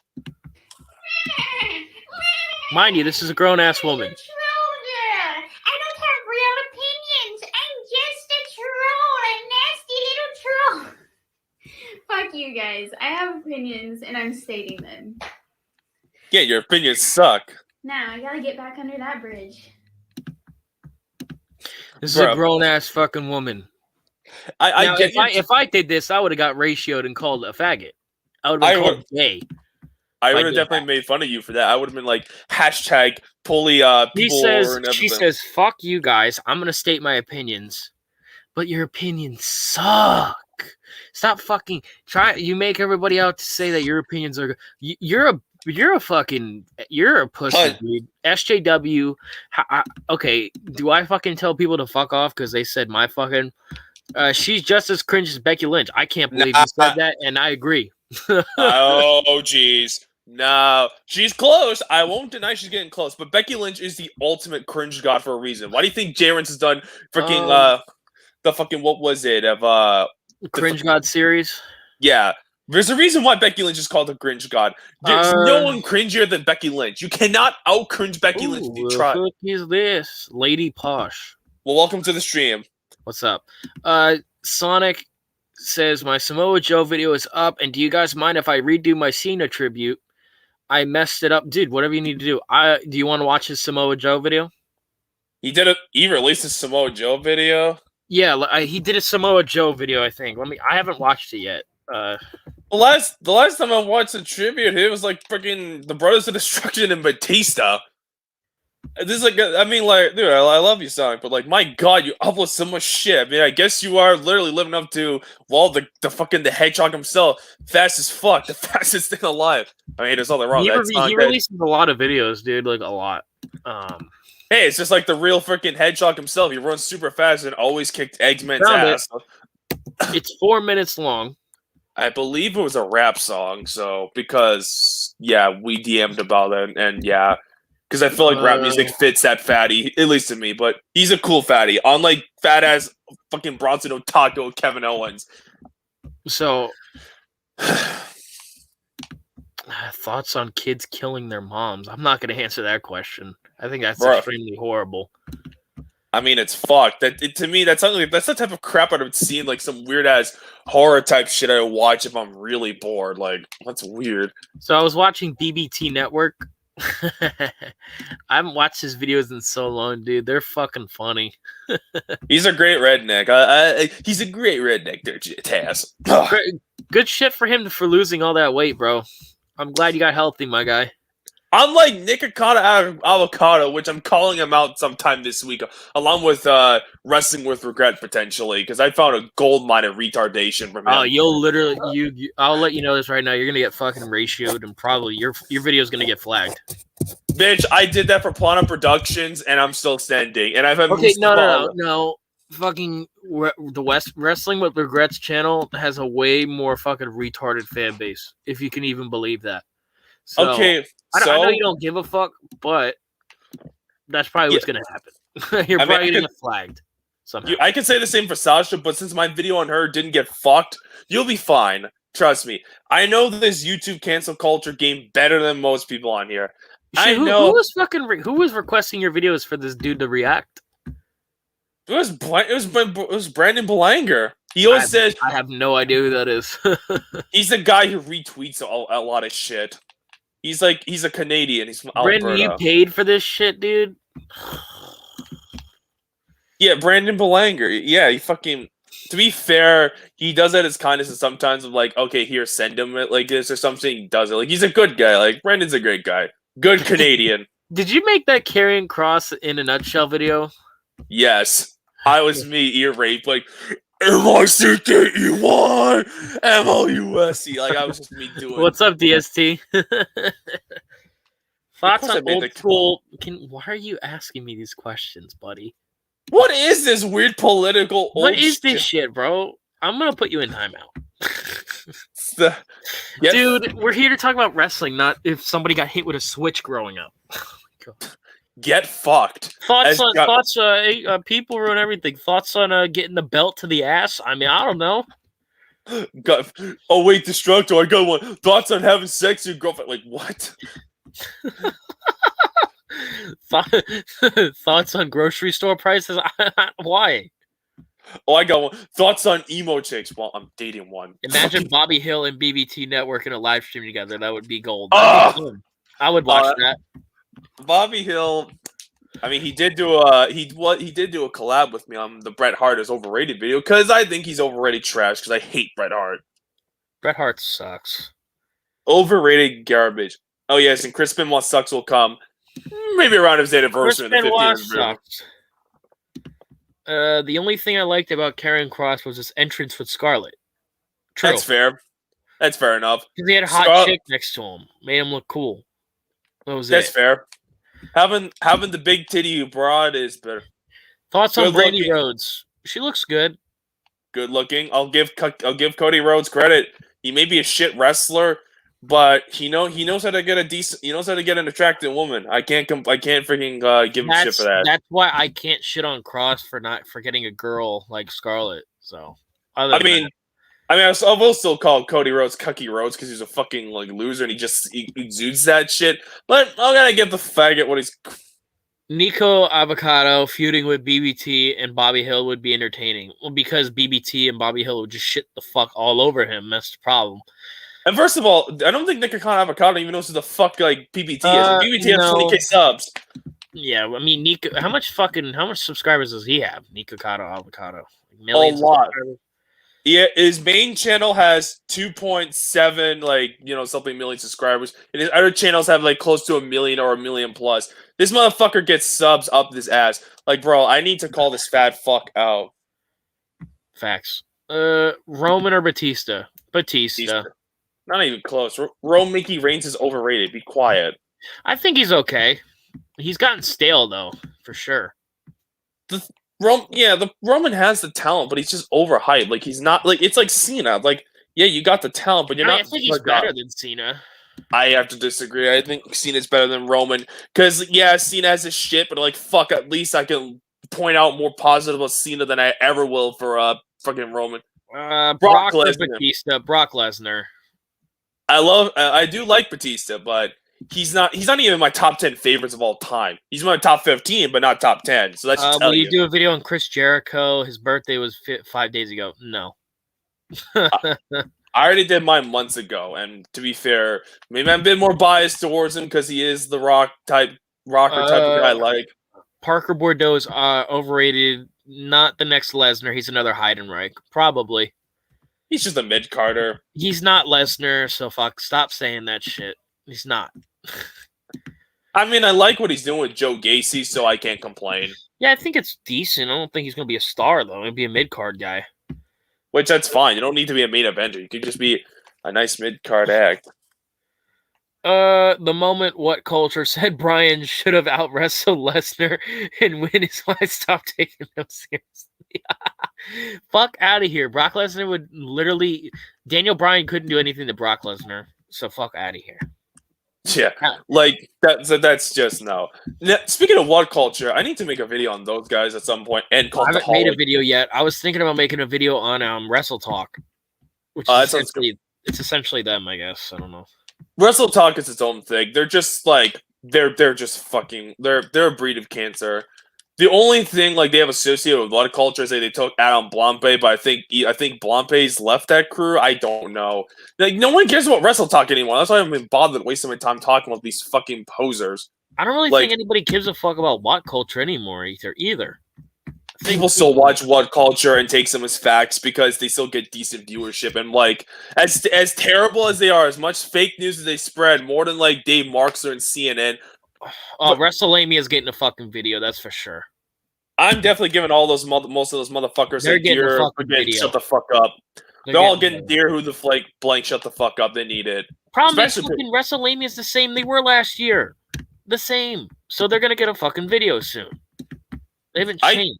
Mind you, this is a grown-ass woman. Fuck you guys. I have opinions and I'm stating them. Yeah, your opinions suck. Now, I gotta get back under that bridge. This is a grown-ass fucking woman. If I did this, I would have got ratioed and called a faggot. I would have been called gay. I would have definitely made fun of you for that. I would have been like, hashtag pulley people. She says, fuck you guys. I'm going to state my opinions. But your opinions suck. Stop fucking you make everybody out to say that your opinions are you're a pussy, dude. SJW. Okay, do I fucking tell people to fuck off because they said my fucking she's just as cringe as Becky Lynch. I can't believe you said that, and I agree. Oh jeez. No, she's close. I won't deny she's getting close, but Becky Lynch is the ultimate cringe god for a reason. Why do you think Jarens has done freaking the fucking what was it of Cringe God series? Yeah. There's a reason why Becky Lynch is called a cringe god. There's no one cringier than Becky Lynch. You cannot out-cringe Becky Lynch if you try. Who is this? Lady Posh. Well, welcome to the stream. What's up? Sonic says, my Samoa Joe video is up, and do you guys mind if I redo my Cena tribute? I messed it up. Dude, whatever you need to do. Do you want to watch his Samoa Joe video? He released a Samoa Joe video? Yeah, he did a Samoa Joe video, I think. I haven't watched it yet. The last time I watched a tribute, it was like freaking the Brothers of Destruction and Batista. This is like, I mean, like, dude, I love you, Sonic, but like, my God, you upload so much shit. I mean, I guess you are literally living up to, well, the fucking the hedgehog himself, fast as fuck, the fastest thing alive. I mean, there's nothing wrong. He releases a lot of videos, dude, like a lot. Hey, it's just like the real freaking hedgehog himself. He runs super fast and always kicked Eggman's ass. It's 4 minutes long. I believe it was a rap song, so because we DM'd about it, and because I feel like rap music fits that fatty, at least to me. But he's a cool fatty, unlike fat ass fucking Bronson Otaku Kevin Owens. So, thoughts on kids killing their moms? I'm not going to answer that question. I think that's extremely horrible. I mean, it's fucked. To me, that's the type of crap I would see in like some weird ass horror type shit I would watch if I'm really bored. Like, that's weird. So I was watching BBT Network. I haven't watched his videos in so long, dude. They're fucking funny. He's a great redneck. He's a great redneck, there, Taz. Good shit for him for losing all that weight, bro. I'm glad you got healthy, my guy. Unlike Nikocado Avocado, which I'm calling him out sometime this week, along with Wrestling with Regret potentially, because I found a gold mine of retardation from him. Oh, you'll literally I'll let you know this right now. You're gonna get fucking ratioed, and probably your video's gonna get flagged. Bitch, I did that for Plana Productions, and I'm still standing. And I've had no. Fucking the Wrestling with Regrets channel has a way more fucking retarded fan base, if you can even believe that. So, okay. I know you don't give a fuck, but that's probably what's going to happen. You're probably going to get flagged somehow. I can say the same for Sasha, but since my video on her didn't get fucked, you'll be fine. Trust me. I know this YouTube cancel culture game better than most people on here. Who was requesting your videos for this dude to react? It was Brandon Belanger. He always says... I have no idea who that is. He's the guy who retweets a lot of shit. He's a Canadian. He's from Alberta. Brandon, you paid for this shit, dude? Yeah, Brandon Belanger. Yeah, he fucking... To be fair, he does that as kindness, and sometimes I'm like, okay, here, send him it like this or something. He does it. Like, he's a good guy. Like, Brandon's a great guy. Good Canadian. Did you make that Karrion Kross in a nutshell video? Yes. I was me, ear rape, like, M-I-C-K-E-Y, M-O-U-S-E. Like, I was just me doing... What's up, DST? Thoughts on old school... Why are you asking me these questions, buddy? What is this weird political... What is this shit, bro? I'm gonna put you in timeout. Dude, we're here to talk about wrestling, not if somebody got hit with a switch growing up. Get fucked. Thoughts, people ruin everything. Thoughts on getting the belt to the ass? I mean, I don't know. Oh, wait, Destructo, I got one. Thoughts on having sex with your girlfriend? Like, what? Thoughts on grocery store prices? Why? Oh, I got one. Thoughts on emo chicks? Well, I'm dating one. Imagine Bobby Hill and BBT Network in a live stream together. That would be gold. I would watch that. Bobby Hill, I mean, he did do a collab with me on the Bret Hart is overrated video because I think he's overrated trash because I hate Bret Hart. Bret Hart sucks. Overrated garbage. Oh yes, and Chris Benoit sucks will come maybe around his anniversary in the 50th. The only thing I liked about Karrion Kross was his entrance with Scarlett. True. That's fair. That's fair enough. Because he had a hot chick next to him, made him look cool. That's fair. Having the big titty broad is better. Thoughts on Brandy Rhodes? She looks good. Good looking. I'll give Cody Rhodes credit. He may be a shit wrestler, but he knows how to get an attractive woman. I can't freaking give him shit for that. That's why I can't shit on Cross for getting a girl like Scarlett. So I will still call Cody Rhodes Cucky Rhodes because he's a fucking like loser and he exudes that shit. But I'm gonna give the faggot what he's. Nico Avocado feuding with BBT and Bobby Hill would be entertaining. Well, because BBT and Bobby Hill would just shit the fuck all over him. That's the problem. And first of all, I don't think Nico Avocado even knows who the fuck like BBT is. BBT has 20K subs. Yeah, I mean Nico. How much subscribers does he have? Nico Avocado. A lot. Yeah, his main channel has 2.7 something million subscribers, and his other channels have like close to 1 million or 1 million plus. This motherfucker gets subs up his ass. Like, bro, I need to call this fat fuck out. Facts. Roman or Batista? Batista. Not even close. Mickey Reigns is overrated. Be quiet. I think he's okay. He's gotten stale though, for sure. The Roman has the talent, but he's just overhyped. Like, he's not like, it's like Cena. Like, yeah, you got the talent, but you're not. I think he's better than Cena. I have to disagree. I think Cena's better than Roman because Cena has his shit, but like, fuck, at least I can point out more positive of Cena than I ever will for fucking Roman. Brock or Batista? Brock Lesnar. I do like Batista, but he's not even my top 10 favorites of all time. He's my top 15, but not top 10. So that's will you do a video on Chris Jericho? His birthday was 5 days ago. No. I already did mine months ago, and to be fair, maybe I'm a bit more biased towards him because he is the rocker type of guy I like. Parker Boudreaux is overrated. Not the next Lesnar. He's another Heidenreich. Probably. He's just a mid-carder. He's not Lesnar, so fuck. Stop saying that shit. He's not. I mean, I like what he's doing with Joe Gacy, so I can't complain. Yeah, I think it's decent. I don't think he's going to be a star, though. He'll be a mid-card guy. Which, that's fine. You don't need to be a main eventer. You can just be a nice mid-card act. The moment What Culture said Brian should have out-wrestled Lesnar and win is why I stopped taking him seriously. Fuck out of here. Brock Lesnar would literally... Daniel Bryan couldn't do anything to Brock Lesnar, so fuck out of here. Yeah, like, that's just no. Now, speaking of What Culture, I need to make a video on those guys at some point. And I haven't made a video yet. I was thinking about making a video on Wrestle Talk, which is essentially them, I guess. I don't know. Wrestle Talk is its own thing. They're just like they're just fucking they're a breed of cancer. The only thing like they have associated with What Culture is that they took Adam Blampe, but I think Blampe's left that crew. I don't know. Like, no one cares about Wrestle Talk anymore. That's why I haven't been bothered wasting my time talking about these fucking posers. I don't really think anybody gives a fuck about What Culture anymore either. People still watch What Culture and take them as facts because they still get decent viewership. And like as terrible as they are, as much fake news as they spread, more than like Dave Marksler and CNN. Oh, WrestleMania is getting a fucking video, that's for sure. I'm definitely giving all those most of those motherfuckers They're getting a fucking video. Shut the fuck up. They're all getting deer who the blank shut the fuck up. They need it. Problem is fucking WrestleMania is the same they were last year. The same. So they're gonna get a fucking video soon. They haven't changed.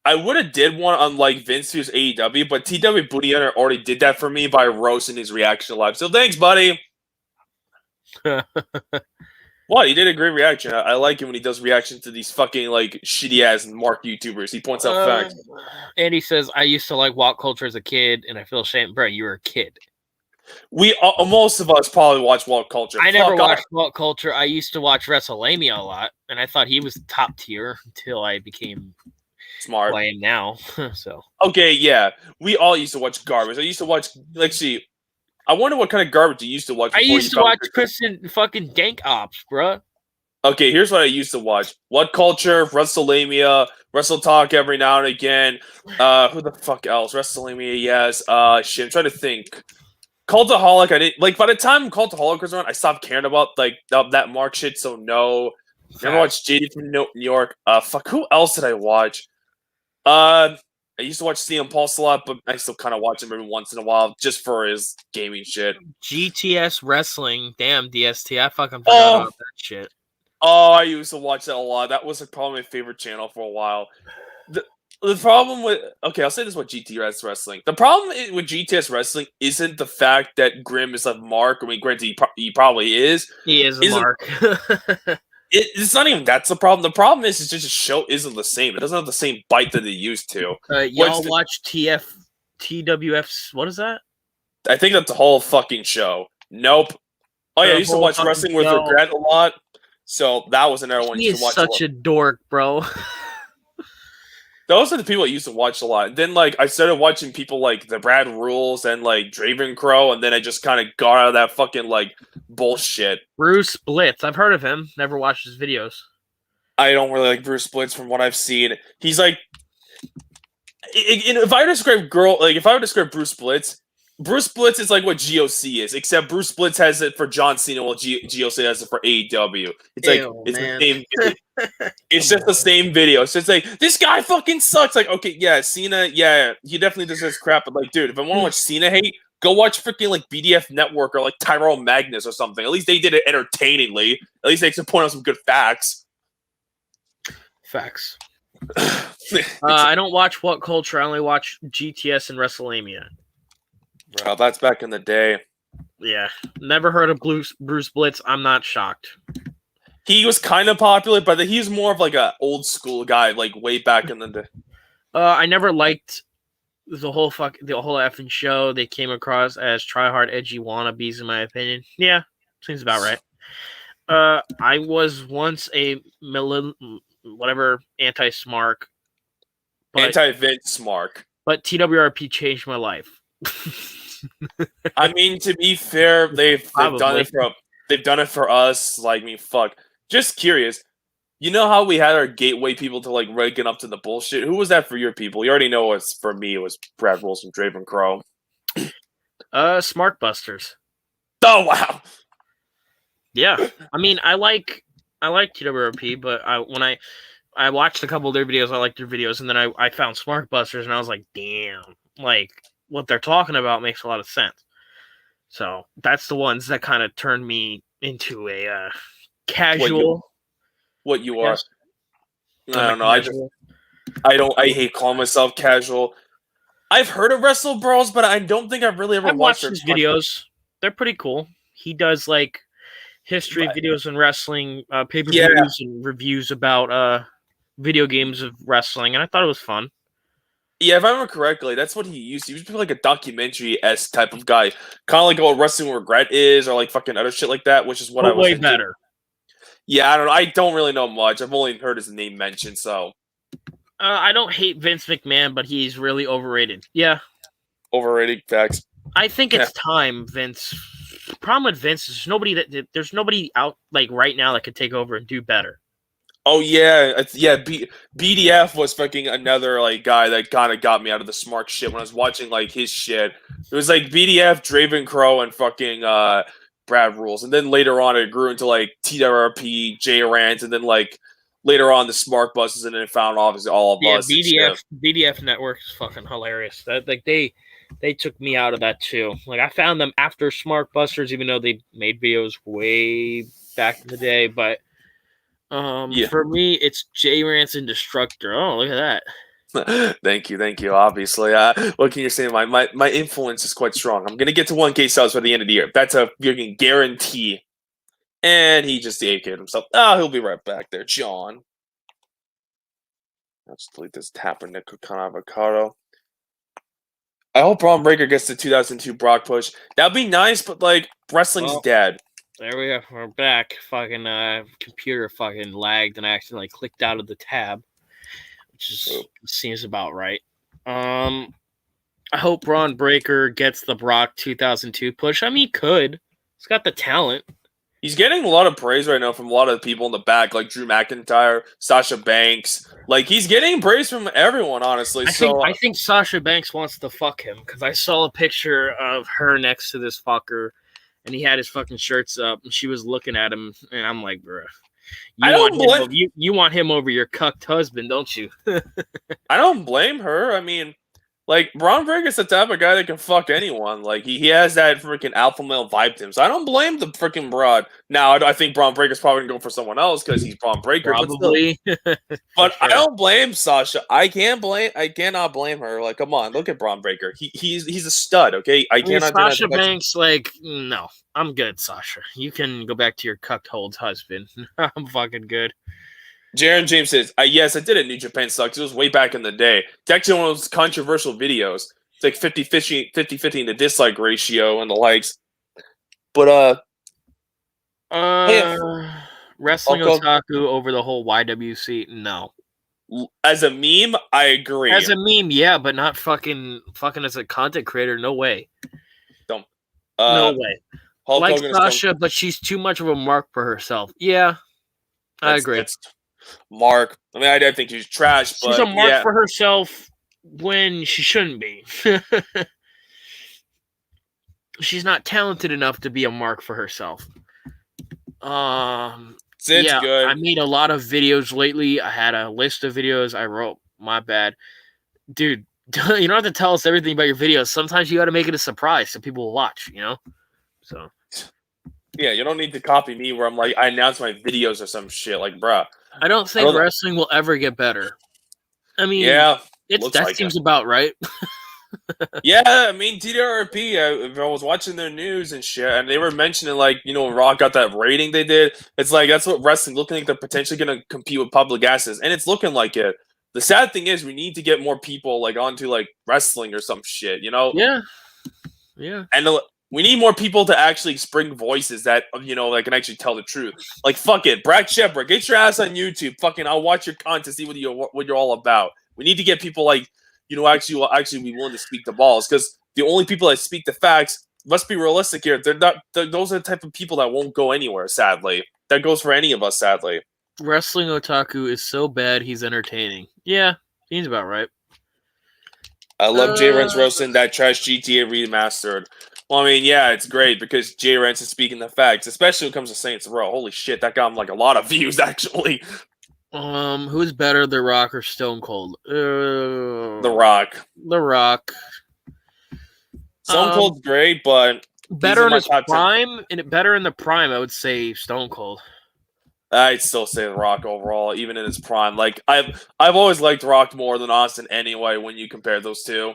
I would have did one on like Vince vs AEW, but TW Booty Hunter already did that for me by roasting his reaction live. So thanks, buddy. What? He did a great reaction. I like it when he does reaction to these fucking like shitty ass Mark YouTubers. He points out facts. And he says, "I used to like What Culture as a kid, and I feel ashamed." Bro, you were a kid. We most of us probably watch What Culture. I never watched What Culture. I used to watch WrestleMania a lot, and I thought he was top tier until I became smart. Who I am now. So okay, yeah, we all used to watch garbage. I used to watch. Let's see. I wonder what kind of garbage you used to watch. I used to watch Christian fucking Dank Ops, bro. Okay, here's what I used to watch: What Culture, WrestleMania, Wrestle Talk every now and again. Who the fuck else? WrestleMania, yes. Shit, I'm trying to think. Cultaholic, I didn't like. By the time Cultaholic was around, I stopped caring about like that Mark shit. So no, never watched JD from New York. Fuck, who else did I watch? I used to watch CM Pulse a lot, but I still kind of watch him every once in a while just for his gaming shit. GTS Wrestling, damn DST, I fucking forgot about that shit. Oh, I used to watch that a lot. That was probably my favorite channel for a while. The problem with I'll say this about GTS Wrestling. The problem with GTS Wrestling isn't the fact that Grimm is a mark. I mean, granted, he probably is. He is a mark. It's not even that's the problem. The problem is it's just a show isn't the same. It doesn't have the same bite that they used to. Y'all watch TWF's, what is that? I think that's the whole fucking show. Nope. Oh yeah, I used to watch Wrestling with Regret a lot. So that was another one. He is such a dork, bro. Those are the people I used to watch a lot. And then, like, I started watching people like the Brad Rules and, like, Draven Crow, and then I just kind of got out of that fucking, like, bullshit. Bruce Blitz. I've heard of him. Never watched his videos. I don't really like Bruce Blitz from what I've seen. He's, like... if I describe Bruce Blitz is like what GOC is, except Bruce Blitz has it for John Cena, while GOC has it for AEW. It's like it's man. the same. It's just the same video. So it's like, this guy fucking sucks. Like, okay, yeah, Cena, yeah, he definitely deserves crap. But like, dude, if I want to watch Cena hate, go watch freaking like BDF Network or like Tyrell Magnus or something. At least they did it entertainingly. At least they can point out some good facts. Facts. I don't watch What Culture. I only watch GTS and WrestleMania. Bro, that's back in the day. Yeah, never heard of Bruce Blitz. I'm not shocked. He was kind of popular, but he's more of like a old school guy, like way back in the day. I never liked the whole effing show. They came across as try-hard, edgy wannabes, in my opinion. Yeah, seems about right. I was once a anti-Smark. Anti-Vince Smark. But TWRP changed my life. I mean, to be fair, they've done it for us. Like, I mean, fuck. Just curious. You know how we had our gateway people to like waking up to the bullshit? Who was that for your people? You already know it's for me. It was Brad Rules and Draven Crow. Smart Busters. Oh wow. Yeah, I mean, I like TWRP, but when I watched a couple of their videos, I liked their videos, and then I found Smart Busters, and I was like, damn, like what they're talking about makes a lot of sense. So that's the ones that kind of turned me into a casual. What you are? I don't know. I hate calling myself casual. I've heard of Wrestle Brawls, but I don't think I've really ever watched his videos. They're pretty cool. He does like history videos on wrestling, pay-per-views and reviews about video games of wrestling, and I thought it was fun. Yeah, if I remember correctly, that's what he used. He was like a documentary-esque type of guy, kind of like what Wrestling Regret is, or like fucking other shit like that, which is what I was way into. Better. Yeah, I don't know. I don't really know much. I've only heard his name mentioned, so. I don't hate Vince McMahon, but he's really overrated. Yeah. Overrated, facts. I think it's time, Vince. The problem with Vince is there's nobody out like right now that could take over and do better. Oh yeah, BDF was fucking another like guy that kind of got me out of the Smart shit when I was watching like his shit. It was like BDF, Draven Crow, and fucking Brad Rules, and then later on it grew into like TWRP, J Rant, and then like later on the Smart Buses, and then it found obviously all of us. BDF Network is fucking hilarious. That like they took me out of that too. Like I found them after Smart Busters, even though they made videos way back in the day, but. For me, it's J Rants and Destructor. Oh, look at that. Thank you. Obviously, what can you say? My influence is quite strong. I'm gonna get to 1K subs by the end of the year. That's a freaking guarantee. And he just AK'd himself. He'll be right back there, John. Let's delete this Kaepernick avocado. I hope Braun Breaker gets the 2002 Brock push. That'd be nice, but like wrestling's dead. There we go. We're back. Fucking computer fucking lagged and I accidentally clicked out of the tab, which seems about right. I hope Braun Breaker gets the Brock 2002 push. I mean, he could. He's got the talent. He's getting a lot of praise right now from a lot of people in the back, like Drew McIntyre, Sasha Banks. Like, he's getting praise from everyone, honestly. I think Sasha Banks wants to fuck him because I saw a picture of her next to this fucker. And he had his fucking shirts up, and she was looking at him, and I'm like, bro, you want him over your cucked husband, don't you? I don't blame her. I mean, like, Braun Breaker's the type of guy that can fuck anyone. Like, he has that freaking alpha male vibe to him, so I don't blame the freaking broad. Now, I think Braun Breaker's probably going to go for someone else because he's Braun Breaker. Probably. But sure. I don't blame Sasha. I cannot blame her. Like, come on, look at Braun Breaker. He's a stud, okay? Sasha Banks, like, no, I'm good, Sasha. You can go back to your cuckold husband. I'm fucking good. Jaron James says, yes, I did it. New Japan Sucks. It was way back in the day. It's actually one of those controversial videos. It's like 50-50 in the dislike ratio and the likes. But, Wrestling Otaku over the whole YWC, no. As a meme, I agree. As a meme, yeah, but not fucking as a content creator, no way. No way. Hulk like Hogan Sasha, but she's too much of a mark for herself. Yeah, I agree. Mark. I mean, I think she's trash, but she's a mark for herself when she shouldn't be. She's not talented enough to be a mark for herself. Sid's good. I made a lot of videos lately. I had a list of videos I wrote. My bad. Dude, you don't have to tell us everything about your videos. Sometimes you got to make it a surprise so people will watch, So. Yeah, you don't need to copy me where I'm like, I announce my videos or some shit. Like, bruh. I don't think wrestling will ever get better. I mean, yeah, that seems about right. Yeah, I mean, TDRP, I was watching their news and shit, and they were mentioning, like, Raw got that rating they did. It's like, that's what wrestling looking like. They're potentially going to compete with public access, and it's looking like it. The sad thing is we need to get more people, like, onto, like, wrestling or some shit, Yeah. And we need more people to actually bring voices that, that can actually tell the truth. Like, fuck it, Brad Shepard, get your ass on YouTube. Fucking, I'll watch your content, see what you're all about. We need to get people like, actually be willing to speak the balls, because the only people that speak the facts, let's be realistic here, those are the type of people that won't go anywhere, sadly. That goes for any of us, sadly. Wrestling otaku is so bad, he's entertaining. Yeah, seems about right. I love Jay Rent's roasting that trash GTA remastered. Well, I mean, yeah, it's great because Jay Rent's is speaking the facts, especially when it comes to Saints Row. Holy shit, that got him like a lot of views, actually. Who's better, The Rock or Stone Cold? The Rock. The Rock. Stone Cold's great, but better in his prime, and better in the prime, I would say Stone Cold. I'd still say The Rock overall, even in his prime. Like, I've always liked Rock more than Austin anyway. When you compare those two,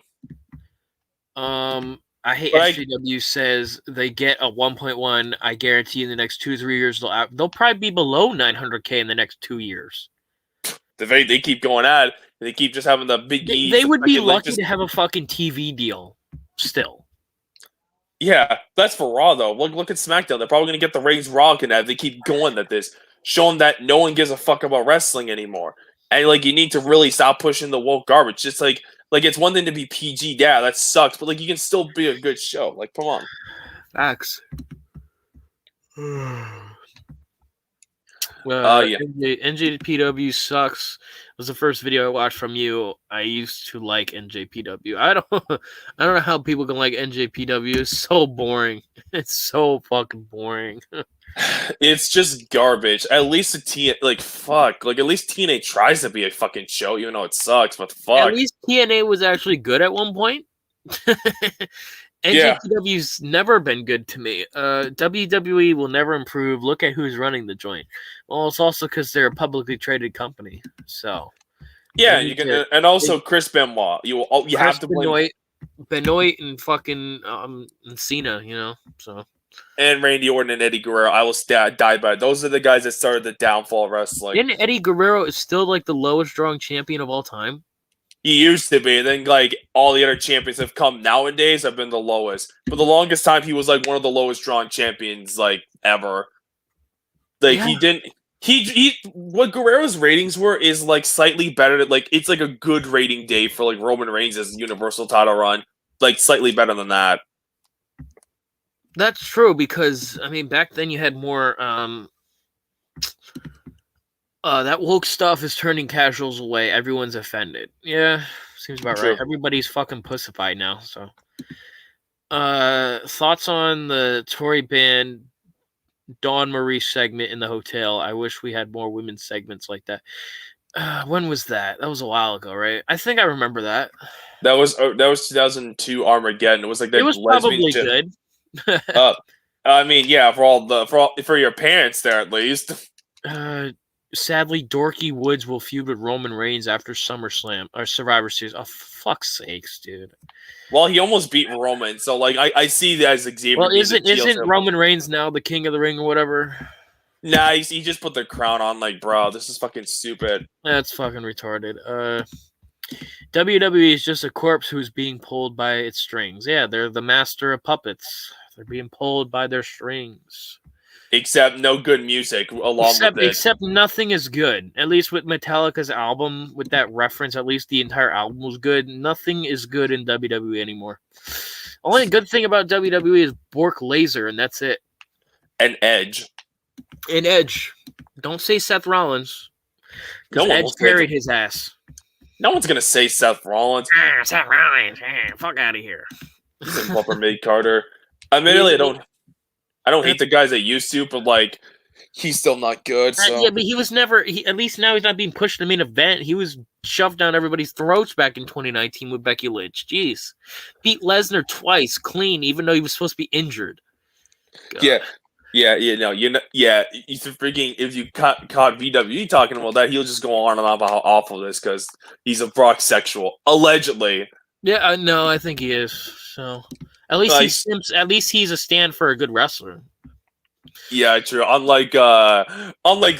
I hate SJW says they get a 1.1. I guarantee in the next 2-3 years they'll probably be below 900K in the next 2 years. They keep going at it. They keep just having the big. They would be lucky to have a fucking TV deal still. Yeah, that's for Raw though. Look at SmackDown. They're probably gonna get the ratings Raw can have. They keep going at this, showing that no one gives a fuck about wrestling anymore. And like, you need to really stop pushing the woke garbage. Just like it's one thing to be PG, yeah, that sucks, but like, you can still be a good show. Like, come on. Facts. Yeah. NJPW sucks. It was the first video I watched from you. I used to like NJPW. I don't know how people can like NJPW. It's so boring. It's so fucking boring. It's just garbage. At least at least TNA tries to be a fucking show, even though it sucks, but fuck. At least TNA was actually good at one point. NJPW's never been good to me. WWE will never improve. Look at who's running the joint. Well, it's also because they're a publicly traded company. So yeah, you can, and also Chris Benoit. You have to blame Benoit and fucking and Cena, so. And Randy Orton and Eddie Guerrero. I will die by it. Those are the guys that started the downfall of wrestling. And Eddie Guerrero is still like the lowest drawing champion of all time. He used to be, and then like all the other champions have come nowadays have been the lowest. For the longest time, he was like one of the lowest drawn champions like ever. Like he didn't. He what Guerrero's ratings were is like slightly better. Like, it's like a good rating day for like Roman Reigns' Universal title run. Like, slightly better than that. That's true, because I mean back then you had more that woke stuff is turning casuals away. Everyone's offended. Yeah, seems about right. Everybody's fucking pussified now, so thoughts on the Tory band Dawn Marie segment in the hotel. I wish we had more women's segments like that. When was that? That was a while ago, right? I think I remember that. That was 2002 Armageddon. It was like that. It was probably good. I mean, yeah, for your parents there at least. Sadly, Dorky Woods will feud with Roman Reigns after SummerSlam or Survivor Series. Oh, fuck's sakes, dude. Well, he almost beat Roman, so like I see that as Xavier. Well, isn't Roman Reigns now the king of the ring or whatever? Nah, he just put the crown on. Like, bro, this is fucking stupid. That's fucking retarded. WWE is just a corpse who's being pulled by its strings. Yeah, they're the master of puppets. They're being pulled by their strings. Except no good music with it. Except nothing is good. At least with Metallica's album, with that reference, at least the entire album was good. Nothing is good in WWE anymore. Only good thing about WWE is Bork Laser, and that's it. And Edge. Don't say Seth Rollins. Because Edge carried his ass. No one's gonna say Seth Rollins. Seth Rollins, fuck out of here. He's in Bumper Mid Carter. Admittedly, I don't hate the guys I used to, but like he's still not good. So yeah, but he was never. At least now he's not being pushed to the main event. He was shoved down everybody's throats back in 2019 with Becky Lynch. Jeez, beat Lesnar twice clean, even though he was supposed to be injured. God. Yeah. You freaking if you caught VWE talking about that, he'll just go on and on about how awful it is because he's a Brock sexual, allegedly. Yeah, no, I think he is. So at least he's a stand for a good wrestler. Yeah, true. Unlike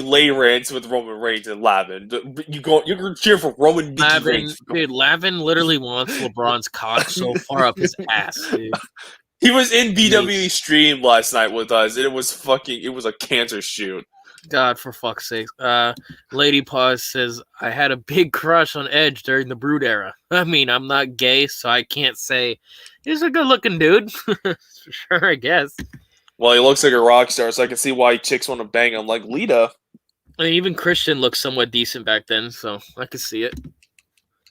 Lay Rance with Roman Reigns and Lavin, you're cheering for Roman Reigns. Dude, Lavin literally wants LeBron's cock so far up his ass, dude. He was in BWE stream last night with us, and it was a cancer shoot. God, for fuck's sake. Lady Pause says, I had a big crush on Edge during the Brood era. I mean, I'm not gay, so I can't say he's a good-looking dude. Sure, I guess. Well, he looks like a rock star, so I can see why chicks want to bang him like Lita. I mean, even Christian looked somewhat decent back then, so I could see it.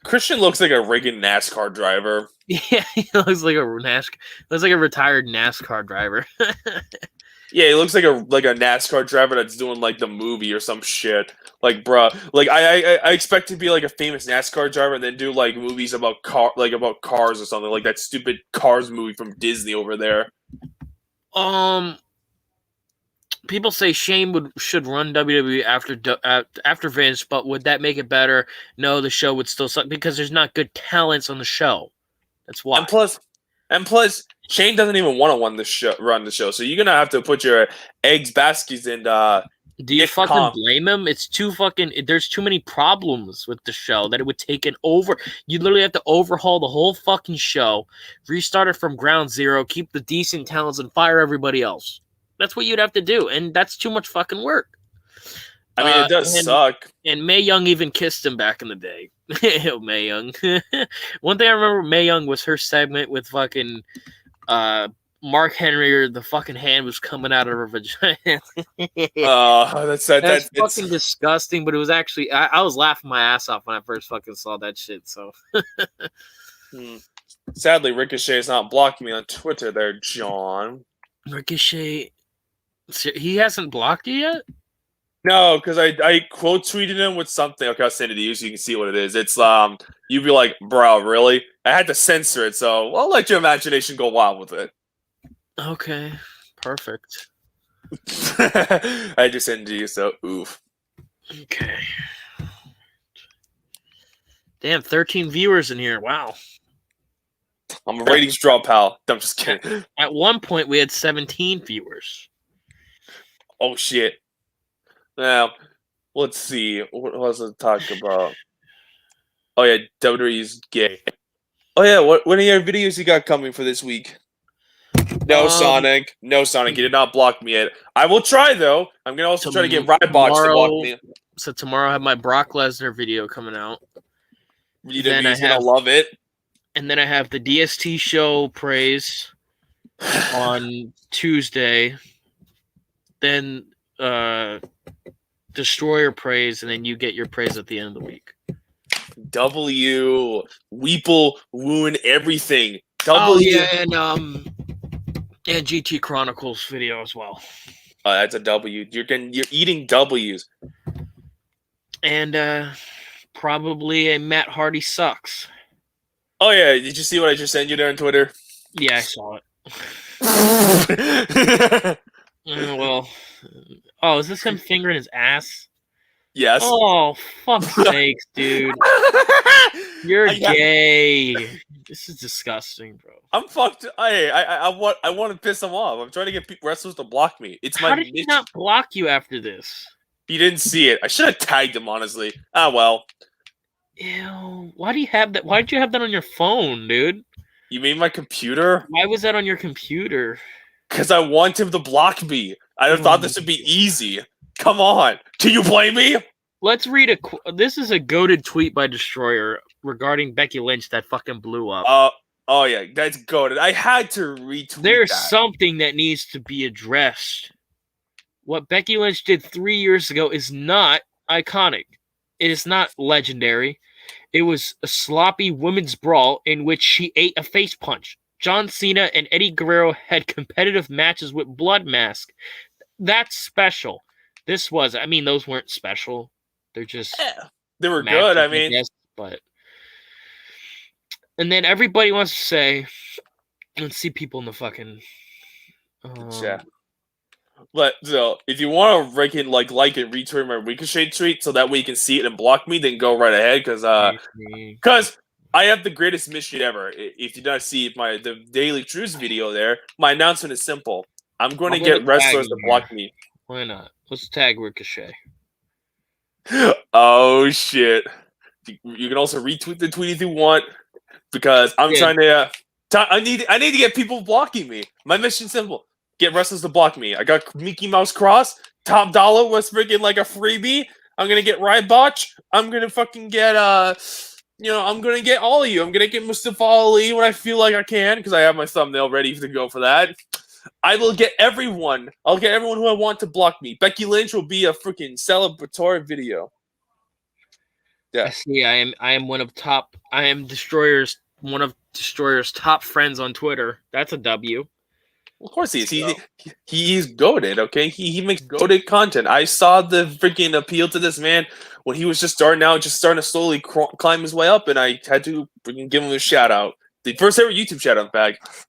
Christian looks like a rigging NASCAR driver. Yeah, he looks like a retired NASCAR driver. Yeah, he looks like a NASCAR driver that's doing like the movie or some shit. Like, bruh, like I expect to be like a famous NASCAR driver and then do like movies about cars or something like that stupid Cars movie from Disney over there. People say Shane should run WWE after Vince, but would that make it better? No, the show would still suck because there's not good talents on the show. That's why. And plus, Shane doesn't even want to run the show, so you're gonna have to put your eggs baskets in. Do you fucking blame him? It's there's too many problems with the show that it would take you literally have to overhaul the whole fucking show, restart it from ground zero, keep the decent talents and fire everybody else. That's what you'd have to do, and that's too much fucking work. I mean, it does suck. And Mae Young even kissed him back in the day. Mae Young. One thing I remember Mae Young was her segment with fucking Mark Henry, or the fucking hand was coming out of her vagina. That's fucking disgusting, but it was actually I was laughing my ass off when I first fucking saw that shit. So sadly, Ricochet is not blocking me on Twitter there, John. Ricochet, he hasn't blocked you yet? No, because I quote tweeted him with something. Okay, I'll send it to you so you can see what it is. It's you'd be like, bro, really? I had to censor it, so I'll let your imagination go wild with it. Okay, perfect. I just sent it to you, so oof. Okay. Damn, 13 viewers in here. Wow. I'm a ratings draw, pal. I'm just kidding. At one point, we had 17 viewers. Oh, shit. Now, let's see. What was I talking about? Oh, yeah, WWE's gay. Oh, yeah, what are your videos you got coming for this week? No, Sonic. No, Sonic. You did not block me yet. I will try, though. I'm going to also try to get Rybox to block me. So tomorrow I have my Brock Lesnar video coming out. He's going to love it. And then I have the DST show praise on Tuesday. Then Destroyer praise, and then you get your praise at the end of the week. Weeple ruin everything. And GT Chronicles video as well. That's a W. You're eating W's. And probably a Matt Hardy sucks. Oh yeah, did you see what I just sent you there on Twitter? Yeah, I saw it. Is this him fingering his ass? Yes. Oh, fuck's sakes, dude. You're gay. This is disgusting, bro. I'm fucked. I want to piss him off. I'm trying to get wrestlers to block me. How did he not block you after this? He didn't see it. I should have tagged him, honestly. Ah, well. Ew. Why do you have that? Why did you have that on your phone, dude? You mean my computer? Why was that on your computer? Because I want him to block me. I thought this would be easy. Come on. Can you blame me? Let's read this is a goated tweet by Destroyer regarding Becky Lynch that fucking blew up. Oh yeah, that's goated. I had to retweet There's something that needs to be addressed. What Becky Lynch did 3 years ago is not iconic. It is not legendary. It was a sloppy women's brawl in which she ate a face punch. John Cena and Eddie Guerrero had competitive matches with blood mask. That's special. This was, I mean, those weren't special. They're just they were matches, good. I mean, guess, but. And then everybody wants to say, let's see people in the fucking. Yeah. But so if you want to like and retweet my Ricochet tweet so that way you can see it and block me, then go right ahead because I have the greatest mission ever. If you not see the Daily Truths video there, my announcement is simple. I'm going to get wrestlers to block me. Why not? Let's tag Ricochet. Oh shit! You can also retweet the tweet if you want because I'm trying to. I need to get people blocking me. My mission's simple. Get wrestlers to block me. I got Mickey Mouse Cross. Top Dollar was freaking like a freebie. I'm gonna get Rybotch. I'm gonna fucking get I'm gonna get all of you. I'm gonna get Mustafa Ali when I feel like I can because I have my thumbnail ready to go for that. I will get everyone. I'll get everyone who I want to block me. Becky Lynch will be a freaking celebratory video. Yeah. I see. I am one of Destroyer's top friends on Twitter. That's a W. Of course he is. He's goated, okay? He makes goated content. I saw the freaking appeal to this man when he was just starting to slowly climb his way up, and I had to freaking give him a shout out. The first ever YouTube shout out, in fact.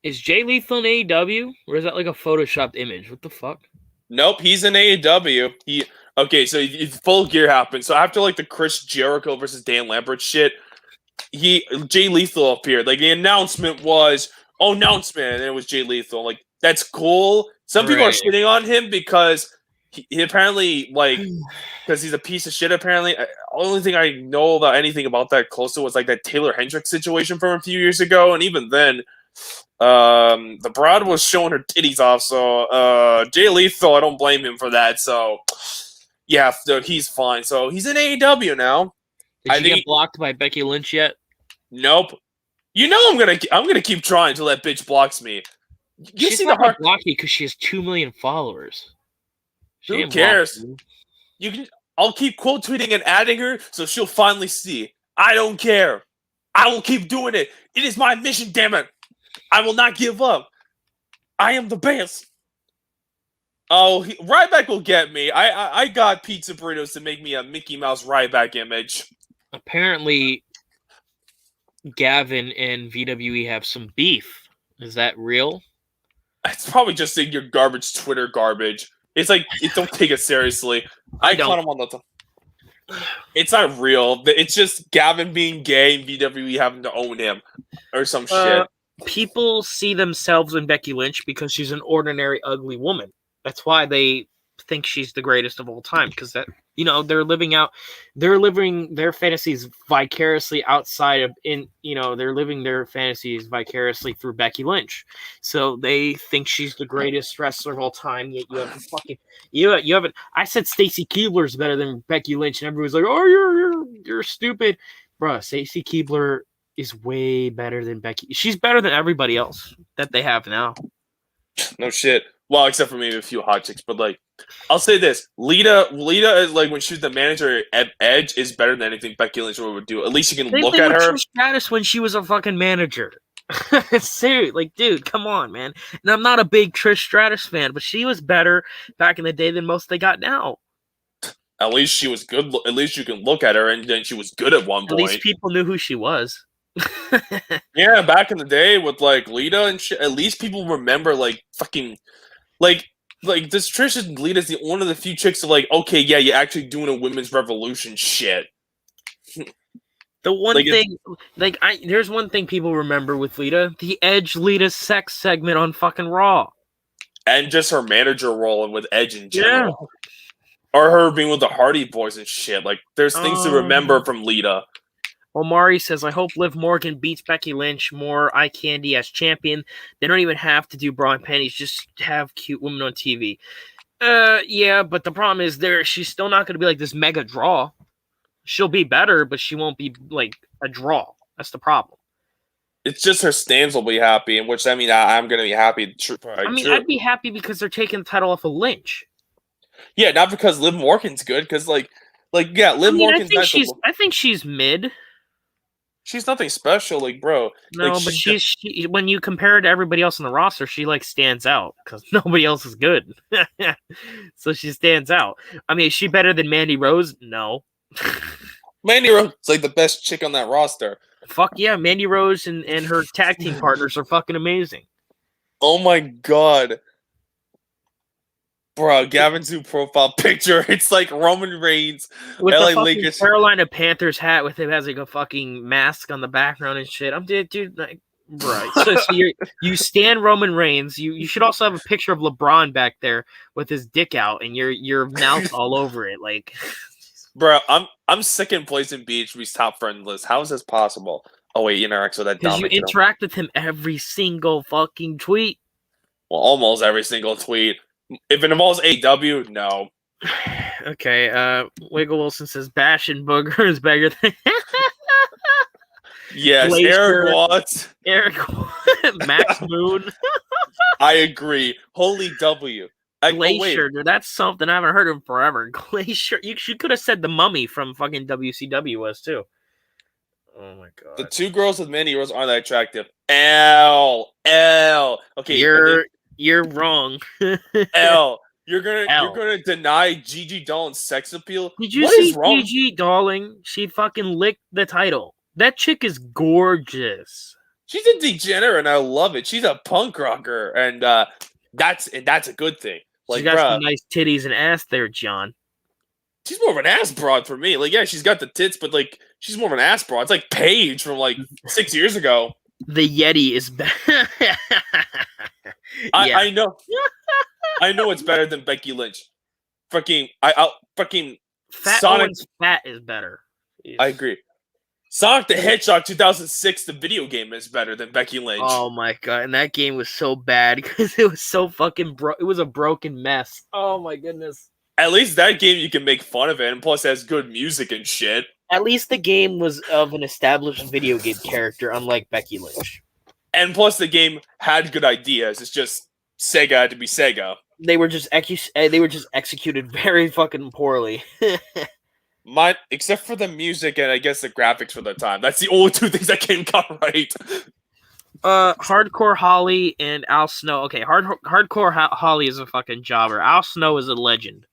Is Jay Lethal in AEW, or is that like a photoshopped image? What the fuck? Nope, he's in AEW. So Full Gear happened. So after like the Chris Jericho versus Dan Lambert shit, Jay Lethal appeared. Like the announcement was announcement, and it was Jay Lethal. Like that's cool. Some people are shitting on him because he apparently because he's a piece of shit. Apparently, only thing I know about anything about that closer was like that Taylor Hendricks situation from a few years ago, and even then. The broad was showing her titties off, so Jay Lethal, I don't blame him for that. So yeah, he's fine. So he's in AEW now. Did you get blocked by Becky Lynch yet? Nope. You know I'm gonna keep trying until that bitch blocks me. She's not gonna block me because she has 2 million followers. Who cares? I'll keep quote tweeting and adding her so she'll finally see. I don't care. I will keep doing it. It is my mission, damn it. I will not give up. I am the best. Oh, Ryback will get me. I got pizza burritos to make me a Mickey Mouse Ryback image. Apparently, Gavin and VWE have some beef. Is that real? It's probably just your garbage Twitter garbage. It's like, don't take it seriously. I caught him on the It's not real. It's just Gavin being gay and VWE having to own him or some shit. People see themselves in Becky Lynch because she's an ordinary, ugly woman. That's why they think she's the greatest of all time. Because they're living their fantasies vicariously outside of they're living their fantasies vicariously through Becky Lynch. So they think she's the greatest wrestler of all time. Yet you haven't. I said Stacy Keibler's better than Becky Lynch, and everyone's like, "Oh, you're stupid, bruh." Stacy Keibler is way better than Becky. She's better than everybody else that they have now. No shit. Well, except for maybe a few hot chicks, but I'll say this: Lita is when she was the manager at Edge is better than anything Becky Lynch would do. At least you can look at her. Trish Stratus when she was a fucking manager. Seriously, dude, come on, man. And I'm not a big Trish Stratus fan, but she was better back in the day than most they got now. At least she was good. At least you can look at her, and then she was good at one point. At least people knew who she was. Yeah, back in the day with Lita and shit, at least people remember fucking this Trish and Lita is one of the few chicks that okay, yeah, you're actually doing a women's revolution shit. The one thing, there's one thing people remember with Lita: the Edge Lita sex segment on fucking Raw, and just her manager role and with Edge in general, or her being with the Hardy Boys and shit. There's things to remember from Lita. Omari says, I hope Liv Morgan beats Becky Lynch, more eye candy as champion. They don't even have to do bra and panties, just have cute women on TV. Yeah, but the problem is she's still not going to be this mega draw. She'll be better, but she won't be a draw. That's the problem. It's just her stands will be happy, in which I mean I'm gonna be happy. I'd be happy because they're taking the title off of Lynch. Yeah, not because Liv Morgan's good, because Liv Morgan's nice. I think she's mid. She's nothing special, bro. No, but she when you compare her to everybody else on the roster, she stands out because nobody else is good. So she stands out. I mean, is she better than Mandy Rose? No. Mandy Rose is the best chick on that roster. Fuck yeah, Mandy Rose and her tag team partners are fucking amazing. Oh my god. Bro, Gavin's new profile picture, it's Roman Reigns with LA the Lakers Carolina Panthers hat with him has a fucking mask on the background and shit. I'm dude, bro. So you stand Roman Reigns. You should also have a picture of LeBron back there with his dick out and your mouth all over it, Bro, I'm second place in BHB's top friend list. How is this possible? Oh wait, you interact with that because you interact with him every single fucking tweet. Well, almost every single tweet. If it involves AW, no. Okay, Wiggle Wilson says Bash and Booger is better than yes, Glacier, Eric Max Moon. I agree. Holy W. Glacier, dude, that's something I haven't heard of forever. Glacier, you could have said the Mummy from fucking WCW was too. Oh my god. The two girls with Mandy Rose aren't that attractive. L. Okay, you're wrong. L. You're gonna deny Gigi Dolan's sex appeal? Did you see Gigi Dolan? She fucking licked the title. That chick is gorgeous. She's a degenerate, and I love it. She's a punk rocker, and that's a good thing. She's got some nice titties and ass there, John. She's more of an ass broad for me. Yeah, she's got the tits, but she's more of an ass broad. It's like Paige from 6 years ago. The Yeti is better. I know. I know it's better than Becky Lynch. Fucking Fat Sonic Owen's fat is better. Jeez. I agree. Sonic the Hedgehog 2006, the video game, is better than Becky Lynch. Oh my god, and that game was so bad because it was so fucking it was a broken mess. Oh my goodness. At least that game you can make fun of it, and plus it has good music and shit. At least the game was of an established video game character, unlike Becky Lynch. And plus the game had good ideas. It's just Sega had to be Sega. They were just executed very fucking poorly. Except for the music and I guess the graphics for the time. That's the only two things that game got right. Hardcore Holly and Al Snow. Okay, Hardcore Holly is a fucking jobber. Al Snow is a legend.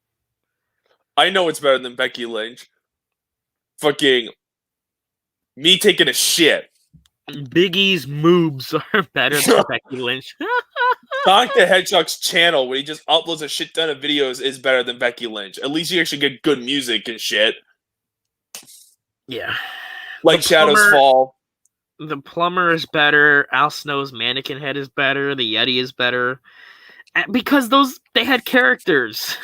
I know it's better than Becky Lynch. Fucking me taking a shit. Biggie's moobs are better than Becky Lynch. Sonic the Hedgehog's channel, where he just uploads a shit ton of videos, is better than Becky Lynch. At least you actually get good music and shit. Yeah. Shadows Fall. The Plumber is better. Al Snow's Mannequin Head is better. The Yeti is better. Because they had characters.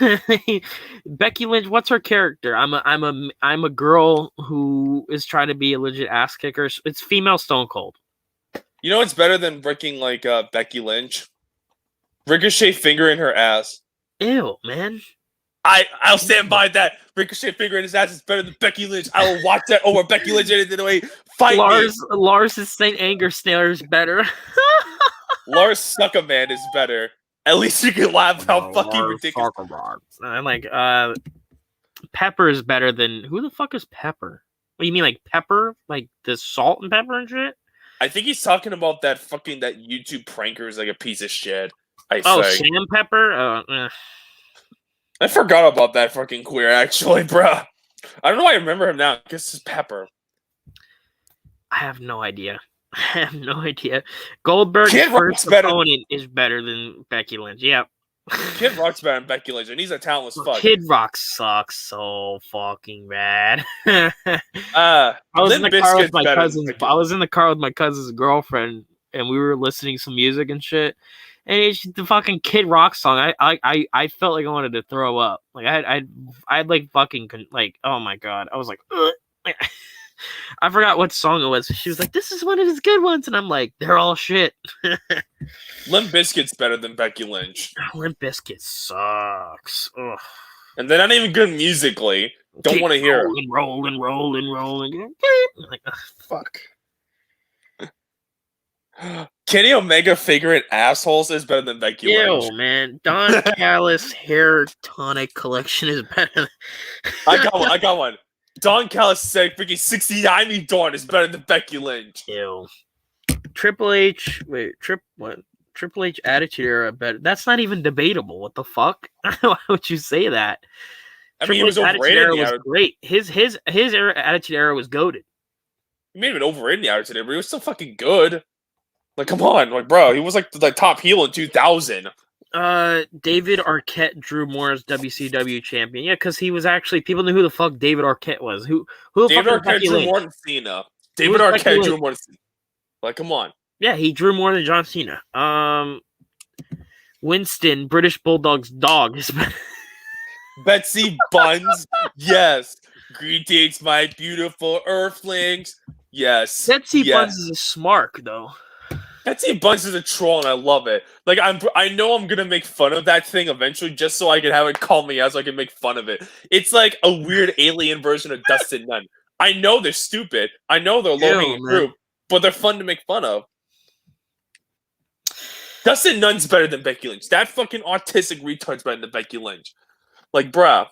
Becky Lynch, what's her character? I'm a girl who is trying to be a legit ass kicker. It's female Stone Cold. You know what's better than breaking Becky Lynch? Ricochet finger in her ass. Ew, man. I'll stand by that. Ricochet finger in his ass is better than Becky Lynch. I will watch that over Becky Lynch any way. Fight Lars' Saint Anger Snare is better. Lars Suckaman is better. At least you can laugh how fucking ridiculous. I'm Pepper is better than who the fuck is Pepper? What do you mean, pepper? Like the salt and pepper and shit? I think he's talking about that YouTube pranker is a piece of shit. Sam Pepper? I forgot about that fucking queer, actually, bruh. I don't know why I remember him now. I guess it's Pepper. I have no idea. Goldberg's first opponent is better than Becky Lynch. Yeah. Kid Rock's better than Becky Lynch, and he's a talentless fuck. Kid Rock sucks so fucking bad. I was in the car with my cousin's girlfriend, and we were listening to some music and shit. And it's the fucking Kid Rock song. I felt like I wanted to throw up. I'd fucking oh my god. I was like, ugh. I forgot what song it was. She was like, "This is one of his good ones," and I'm like, "They're all shit." Limp Bizkit's better than Becky Lynch. Limp Bizkit sucks. Ugh. And they're not even good musically. Don't want to hear it. Rolling. Like, ugh, fuck. Kenny Omega figuring assholes is better than Becky Lynch. Ew, man. Don Callis hair tonic collection is better. I got one. Don Callis said freaking 69 me Dawn is better than Becky Lynch. Ew. Triple H, what? Triple H Attitude Era better. That's not even debatable. What the fuck? Why would you say that? I mean, he was Attitude overrated. Era was great. His Attitude Era was goated. He may have been overrated in the Attitude Era, but he was still fucking good. Like, come on, like, bro, he was like the top heel in 2000. David Arquette drew more as WCW champion. Yeah, because he was actually people knew who the fuck David Arquette was. Who the David fuck Arquette drew more than Cena. David Arquette drew more than Cena. Like, come on. Yeah, he drew more than John Cena. Winston, British Bulldog's dog. Betsy Buns, yes. Greetings, my beautiful Earthlings. Yes. Betsy Buns is a smark, though. Betsy Buns is a troll, and I love it. Like, I know I'm gonna make fun of that thing eventually, just so I can have it call me out, so I can make fun of it. It's like a weird alien version of Dustin Nunn. I know they're stupid. I know they're low-hanging fruit, but they're fun to make fun of. Dustin Nunn's better than Becky Lynch. That fucking autistic retard's better than Becky Lynch. Like, bruh.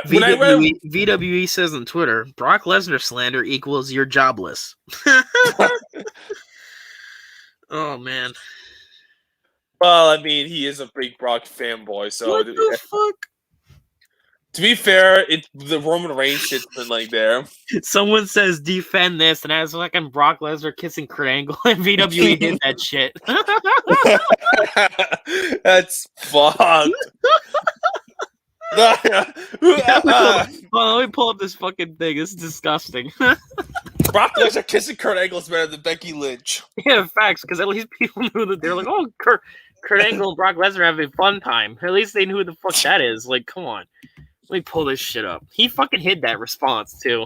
VWE says on Twitter, Brock Lesnar slander equals you're jobless. Oh, man. Well, I mean, he is a big Brock fanboy, so... What the fuck? To be fair, the Roman Reigns shit's been like there. Someone says defend this, and I was fucking Brock Lesnar kissing Kurt Angle, and VWE did that shit. That's fucked. Let me pull up this fucking thing. This is disgusting. Brock Lesnar kissing Kurt Angle is better than Becky Lynch. Yeah, facts, because at least people knew that they're like, oh, Kurt Angle and Brock Lesnar having a fun time. At least they knew who the fuck that is. Like, come on. Let me pull this shit up. He fucking hid that response, too.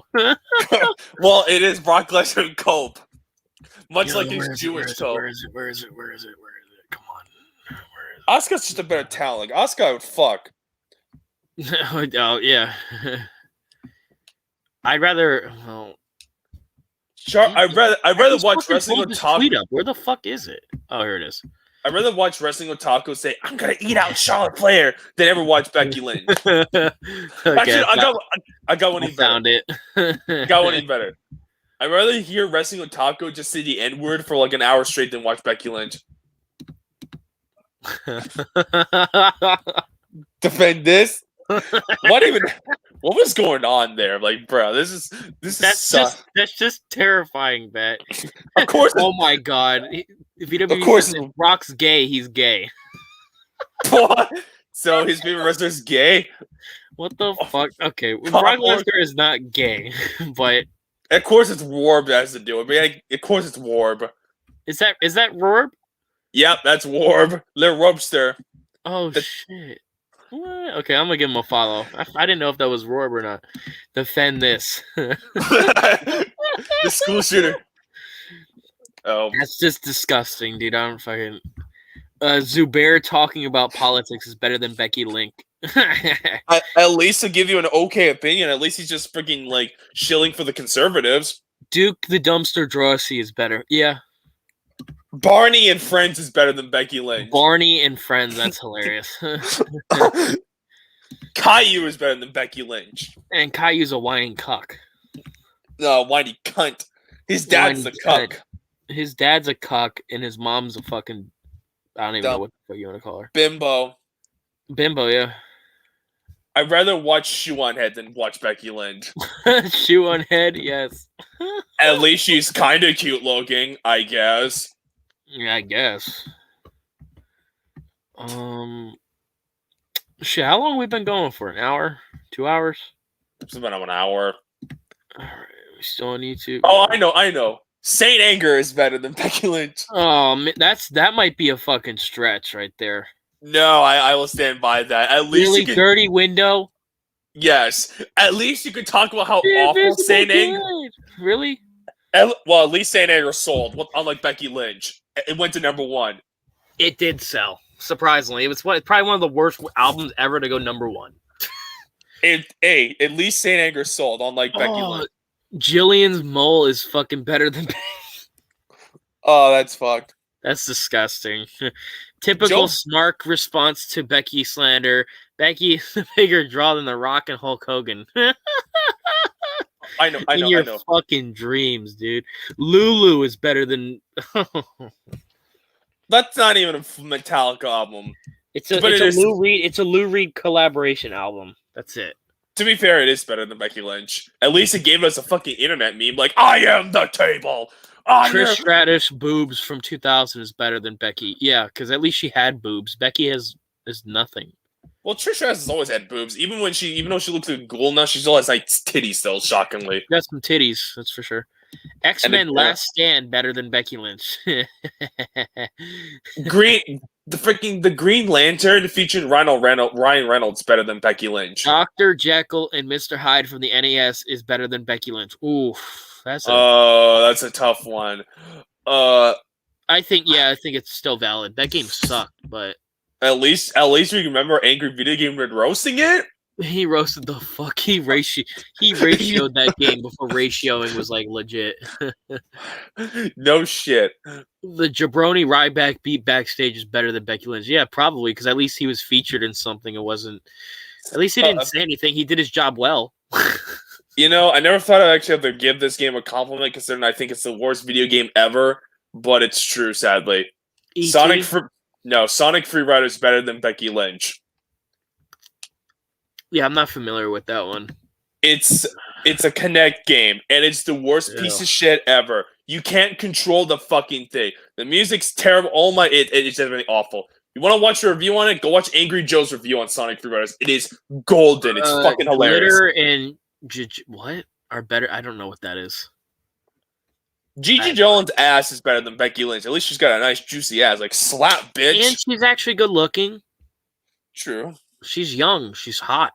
Well, it is Brock Lesnar and Cope. Much like his Jewish Cope. Where is it? Come on. Asuka's just a better talent. Like, Asuka would fuck. Oh, yeah. I'd rather... Well, I'd rather watch Wrestling Otaku. Where the fuck is it? Oh, here it is. I'd rather watch Wrestling Otaku say, I'm going to eat out Charlotte Flair than ever watch Becky Lynch. Okay, actually, I got one even found better. it. Got one even better. I'd rather hear Wrestling Otaku just say the N-word for like an hour straight than watch Becky Lynch. Defend this? What was going on there? Like, bro, that's just terrifying, Bet. Of course. Oh my god. Of course. Brock's gay, he's gay. What? So his favorite wrestler is gay? What the fuck? Okay, Brock Lesnar is not gay, but of course it's Warb that has to do it. But of course it's Warb. Is that Rorb? Yep, that's Warb. Little Robster. Oh shit. What? Okay, I'm gonna give him a follow. I didn't know if that was Rorb or not. Defend this. The school shooter. Oh, that's just disgusting, dude. I don't fucking. Zubair talking about politics is better than Becky Lynch. At least to give you an okay opinion. At least he's just freaking like shilling for the conservatives. Duke the Dumpster Drosy is better. Yeah. Barney and Friends is better than Becky Lynch. Barney and Friends, that's hilarious. Caillou is better than Becky Lynch. And Caillou's a whining cuck. No, whiny cunt. His dad's a cuck. His dad's a cuck, and his mom's a fucking... I don't even know what the fuck you want to call her. Bimbo, yeah. I'd rather watch Shoe on Head than watch Becky Lynch. Shoe on Head, yes. At least she's kind of cute looking, I guess. Yeah, I guess. Shit, how long have we been going for? An hour? 2 hours? It's about an hour. Alright, we still on YouTube. Oh, I know. Saint Anger is better than Becky Lynch. Oh, that might be a fucking stretch right there. No, I will stand by that. At least really dirty window? Yes. At least you could talk about how awful Saint Anger. Really? Well, at least Saint Anger sold, unlike Becky Lynch. It went to #1. It did sell. Surprisingly, it was probably one of the worst albums ever to go #1. At least Saint Anger sold, unlike Becky Lynch. Jillian's mole is fucking better than. Oh, that's fucked. That's disgusting. Typical smart response to Becky slander. Becky is a bigger draw than The Rock and Hulk Hogan. I know. In your fucking dreams, dude. Lulu is better than. That's not even a Metallica album. It's a Lou Reed collaboration album. That's it. To be fair, it is better than Becky Lynch. At least it gave us a fucking internet meme like, I am the table. Trish Stratus boobs from 2000 is better than Becky. Yeah, because at least she had boobs. Becky is nothing. Well, Trish Stratus has always had boobs. Even though she looks like a ghoul now, she still has like titties still, shockingly. She got some titties, that's for sure. X-Men Last Stand better than Becky Lynch. The Green Lantern featuring Ryan Reynolds better than Becky Lynch. Dr. Jekyll and Mr. Hyde from the NES is better than Becky Lynch. Oof, that's a tough one. I think it's still valid. That game sucked, but at least we remember Angry Video Game Red roasting it. He roasted the fuck. He ratioed that game before ratioing was like legit. No shit. The Jabroni Ryback beat backstage is better than Becky Lynch. Yeah, probably, because at least he was featured in something. It wasn't. At least he didn't say anything. He did his job well. You know, I never thought I'd actually have to give this game a compliment, considering I think it's the worst video game ever. But it's true, sadly. E.T.? Sonic Free Rider is better than Becky Lynch. Yeah, I'm not familiar with that one. It's a Kinect game, and it's the worst piece of shit ever. You can't control the fucking thing. The music's terrible. It's definitely awful. You want to watch a review on it? Go watch Angry Joe's review on Sonic Free Riders. It is golden. It's fucking hilarious. Glitter and what are better? I don't know what that is. Gigi Jones' ass is better than Becky Lynch. At least she's got a nice juicy ass. Like, slap, bitch. And she's actually good looking. True. She's young. She's hot.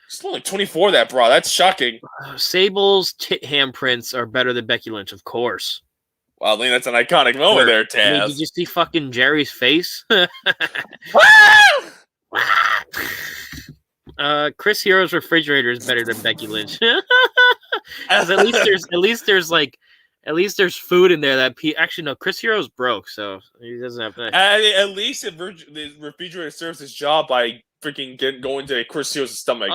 She's only 24, that bra. That's shocking. Sable's tit handprints are better than Becky Lynch, of course. Wow, I think that's an iconic moment there, Taz. I mean, did you see fucking Jerry's face? Chris Hero's refrigerator is better than Becky Lynch. At least there's food in there that actually no, Chris Hero's broke, so he doesn't have that. At least the refrigerator serves his job by freaking going to Chris Hero's stomach.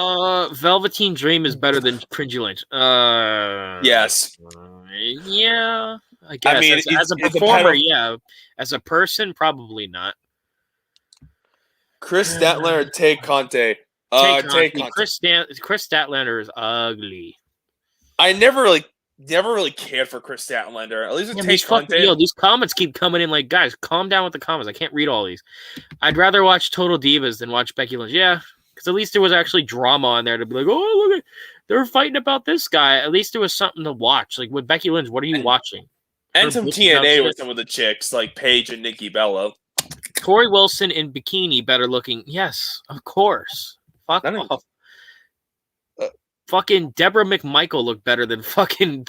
Velveteen Dream is better than Cringy Lynch. Yes. Yeah, I guess. I mean, as a performer, yeah. As a person, probably not. Chris Statlander, Tay Conte. Chris Statlander is ugly. I never really cared for Chris Statlander. At least these comments keep coming in like, guys, calm down with the comments. I can't read all these. I'd rather watch Total Divas than watch Becky Lynch. Yeah, because at least there was actually drama on there to be like, oh, look, they're fighting about this guy. At least there was something to watch. Like with Becky Lynch, what are you watching? And some TNA with some of the chicks, like Paige and Nikki Bella. Tori Wilson in bikini, better looking. Yes, of course. Fuck off. Fucking Deborah McMichael looked better than fucking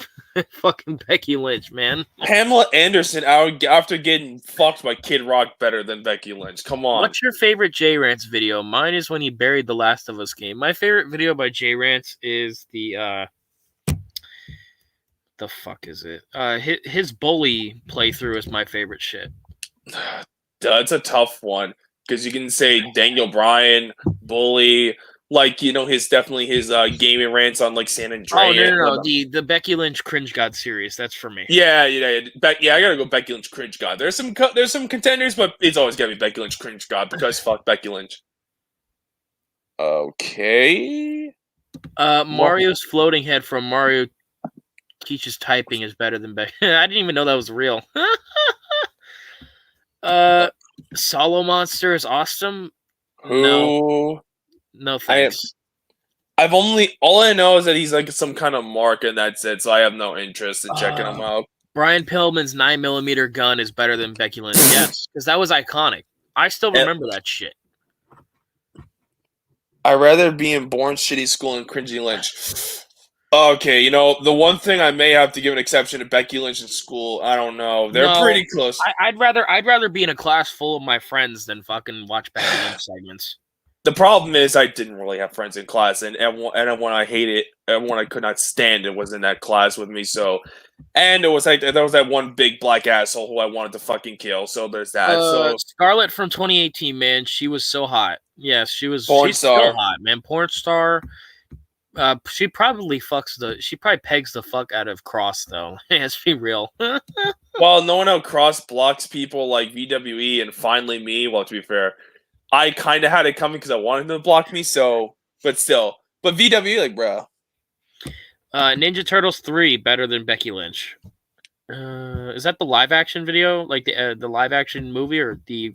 Becky Lynch, man. Pamela Anderson after getting fucked by Kid Rock better than Becky Lynch. Come on. What's your favorite J-Rance video? Mine is when he buried the Last of Us game. My favorite video by J-Rance is the fuck is it? His bully playthrough is my favorite shit. That's a tough one because you can say Daniel Bryan, bully. Like, you know, his gaming rants on like San Andreas. Oh no. The Becky Lynch Cringe God series. That's for me. Yeah. I gotta go Becky Lynch Cringe God. There's some contenders, but it's always gotta be Becky Lynch Cringe God because fuck Becky Lynch. Okay. Mario's floating head from Mario Teaches Typing is better than Becky. I didn't even know that was real. Solo Monster is awesome. No thanks. All I know is that he's like some kind of mark and that's it, so I have no interest in checking him out. Brian Pillman's 9mm gun is better than Becky Lynch. Yes, because that was iconic. I still remember that shit. I'd rather be in Born Shitty School and Cringy Lynch. Okay, you know, the one thing I may have to give an exception to Becky Lynch in school, I don't know. They're pretty close. I'd rather be in a class full of my friends than fucking watch Becky Lynch segments. The problem is I didn't really have friends in class, and when I hated it, and when I could not stand it was in that class with me. So And it was like there was that one big black asshole who I wanted to fucking kill. So there's that. So Scarlett from 2018, man, she was so hot. Yes, she was. Porn She's star. still hot, man. Porn star. She probably pegs the fuck out of Cross though. Let's be real. Well, knowing how Cross blocks people like VWE and finally me, well, to be fair, I kind of had it coming because I wanted them to block me. So, but still, but VWE, like, bro. Ninja Turtles 3 better than Becky Lynch. Is that the live action video, like the live action movie, or the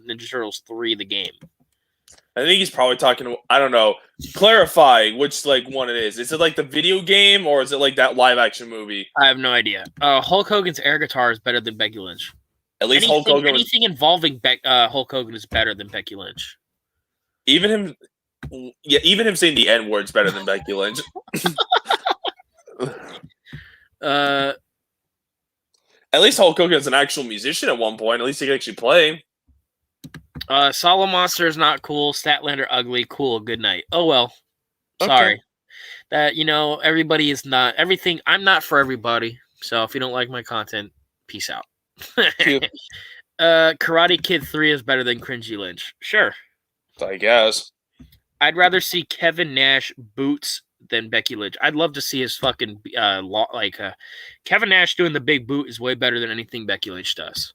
Ninja Turtles 3 the game? I think he's probably talking. I don't know. Clarify which like one it is. Is it like the video game or is it like that live action movie? I have no idea. Hulk Hogan's air guitar is better than Becky Lynch. At least Hulk Hogan. Anything involving Hulk Hogan is better than Becky Lynch. Even him saying the N word's better than Becky Lynch. At least Hulk Hogan is an actual musician at one point. At least he can actually play. Solo Monster is not cool. Statlander ugly. Cool. Good night. Oh well. Sorry. Okay. That everybody is not everything. I'm not for everybody. So if you don't like my content, peace out. Karate Kid 3 is better than Cringy Lynch. Sure. I guess. I'd rather see Kevin Nash boots than Becky Lynch. I'd love to see his fucking Kevin Nash doing the big boot is way better than anything Becky Lynch does.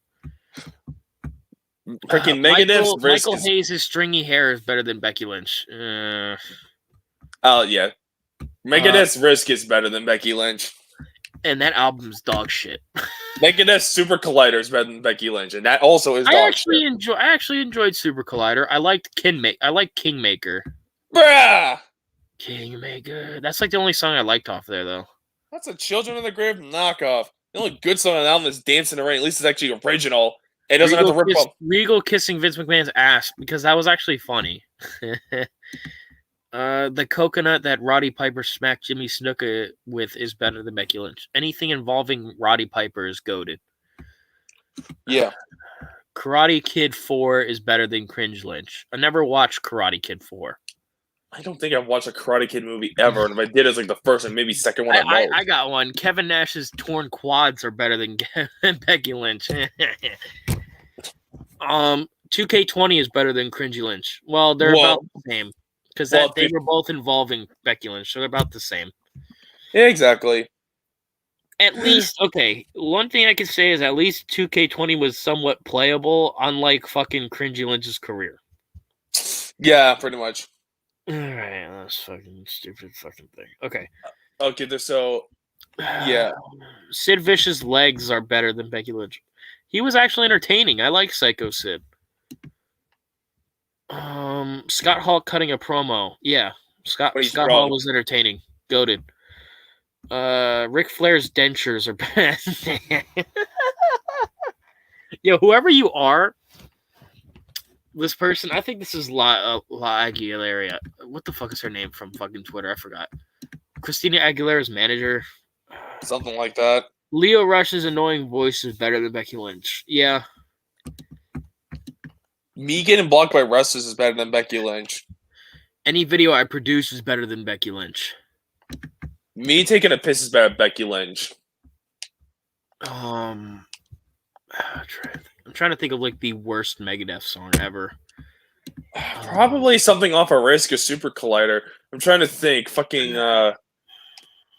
Freaking Michael Hayes' stringy hair is better than Becky Lynch. Oh yeah, Megadeth's Risk is better than Becky Lynch, and that album's dog shit. Megadeth's Super Collider is better than Becky Lynch, and that also is. I actually enjoyed Super Collider. I liked Kingmaker. Bruh. Kingmaker. That's like the only song I liked off there, though. That's a Children of the Grave knockoff. The only good song on the album is Dance in the Rain. At least it's actually original. It doesn't have to rip up. Regal kissing Vince McMahon's ass, because that was actually funny. The coconut that Roddy Piper smacked Jimmy Snuka with is better than Becky Lynch. Anything involving Roddy Piper is goated. Yeah. Karate Kid 4 is better than Cringe Lynch. I never watched Karate Kid 4. I don't think I've watched a Karate Kid movie ever, and if I did, it's like the first and maybe second one. I got one. Kevin Nash's torn quads are better than Becky Lynch. 2K20 is better than Cringy Lynch. Well, they're about the same because they were both involving Becky Lynch, so they're about the same. Yeah, exactly. At least, okay, one thing I can say is at least 2K20 was somewhat playable, unlike fucking Cringy Lynch's career. Yeah, pretty much. Alright, that's fucking stupid fucking thing. Okay. Okay, so yeah. Sid Vicious legs are better than Becky Lynch. He was actually entertaining. I like Psycho Sid. Scott Hall cutting a promo. Yeah. Scott Hall was entertaining. Goated. Ric Flair's dentures are bad. Yo, whoever you are, this person, I think this is La Aguilera. What the fuck is her name from fucking Twitter? I forgot. Christina Aguilera's manager. Something like that. Leo Rush's annoying voice is better than Becky Lynch. Yeah. Me getting blocked by wrestlers is better than Becky Lynch. Any video I produce is better than Becky Lynch. Me taking a piss is better than Becky Lynch. I'm trying to think of like the worst Megadeth song ever. Probably something off of Risk or Super Collider. I'm trying to think. Fucking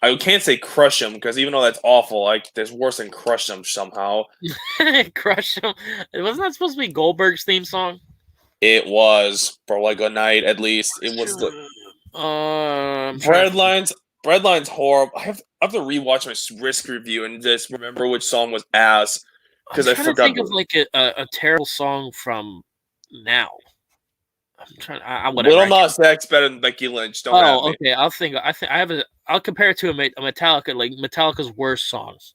I can't say Crush 'Em because even though that's awful, there's worse than Crush 'Em somehow. Crush 'Em. Wasn't that supposed to be Goldberg's theme song? It was for like a night at least. It was the Breadline's horrible. I have to rewatch my Risk review and just remember which song was ass because I forgot. Think of like a terrible song from now. I'm trying. Little Nas X better than Becky Lynch. Okay. I'll compare it to a Metallica, like Metallica's worst songs.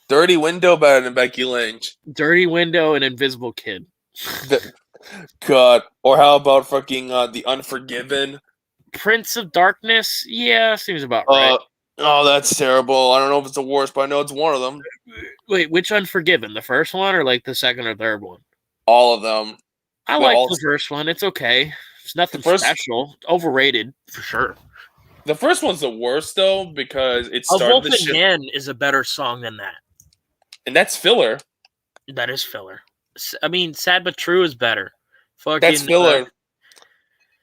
Dirty Window better than Becky Lynch. Dirty Window and Invisible Kid. God. Or how about fucking The Unforgiven? Prince of Darkness? Yeah, seems about right. Oh, that's terrible. I don't know if it's the worst, but I know it's one of them. Wait, which Unforgiven? The first one or like the second or third one? All of them. I like the first one. It's okay. It's nothing special. Overrated, for sure. The first one's the worst though because it A started Wolf the and shit, Man is a better song than that. and that's filler. That is filler. I mean, Sad But True is better. Fucking That's filler.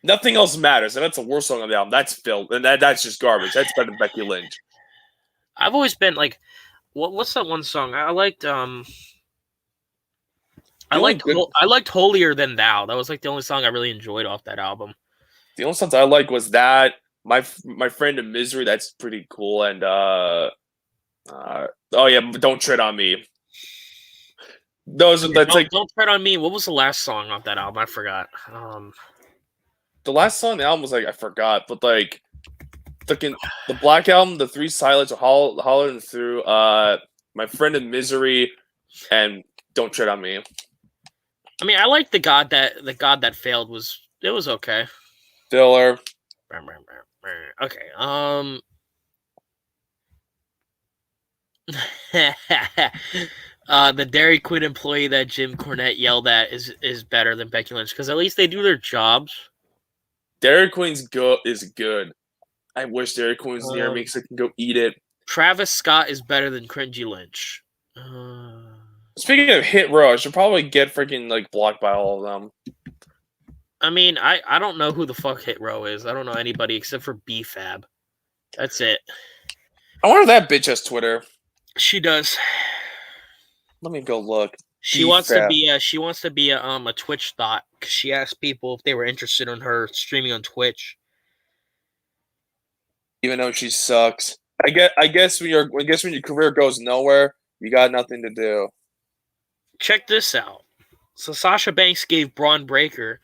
Nothing else matters, and that's the worst song on the album. That's filler, and that's just garbage. That's better than Becky Lynch. I've always been like, what's that one song I liked? I liked Holier Than Thou. That was like the only song I really enjoyed off that album. The only songs I like was that my friend in Misery. That's pretty cool, and oh yeah, Don't Tread on Me. That's like Don't Tread on Me. What was the last song off that album? I forgot. the last song on the album was like I forgot, but like the Black Album, the Three Silence, Hollering Through, My Friend in Misery, and Don't Tread on Me. I mean, I like the God That Failed was okay. Filler. Okay. The Dairy Queen employee that Jim Cornette yelled at is better than Becky Lynch because at least they do their jobs. Dairy Queen's is good. I wish Dairy Queen's near me so I can go eat it. Travis Scott is better than Cringy Lynch. Speaking of Hit Row, I should probably get freaking like blocked by all of them. I mean, I don't know who the fuck Hit Row is. I don't know anybody except for BFAB. That's it. I wonder if that bitch has Twitter. She does. Let me go look. She wants to be a Twitch thought because she asked people if they were interested in her streaming on Twitch. Even though she sucks, I guess when your career goes nowhere, you got nothing to do. Check this out. So Sasha Banks gave Braun Breaker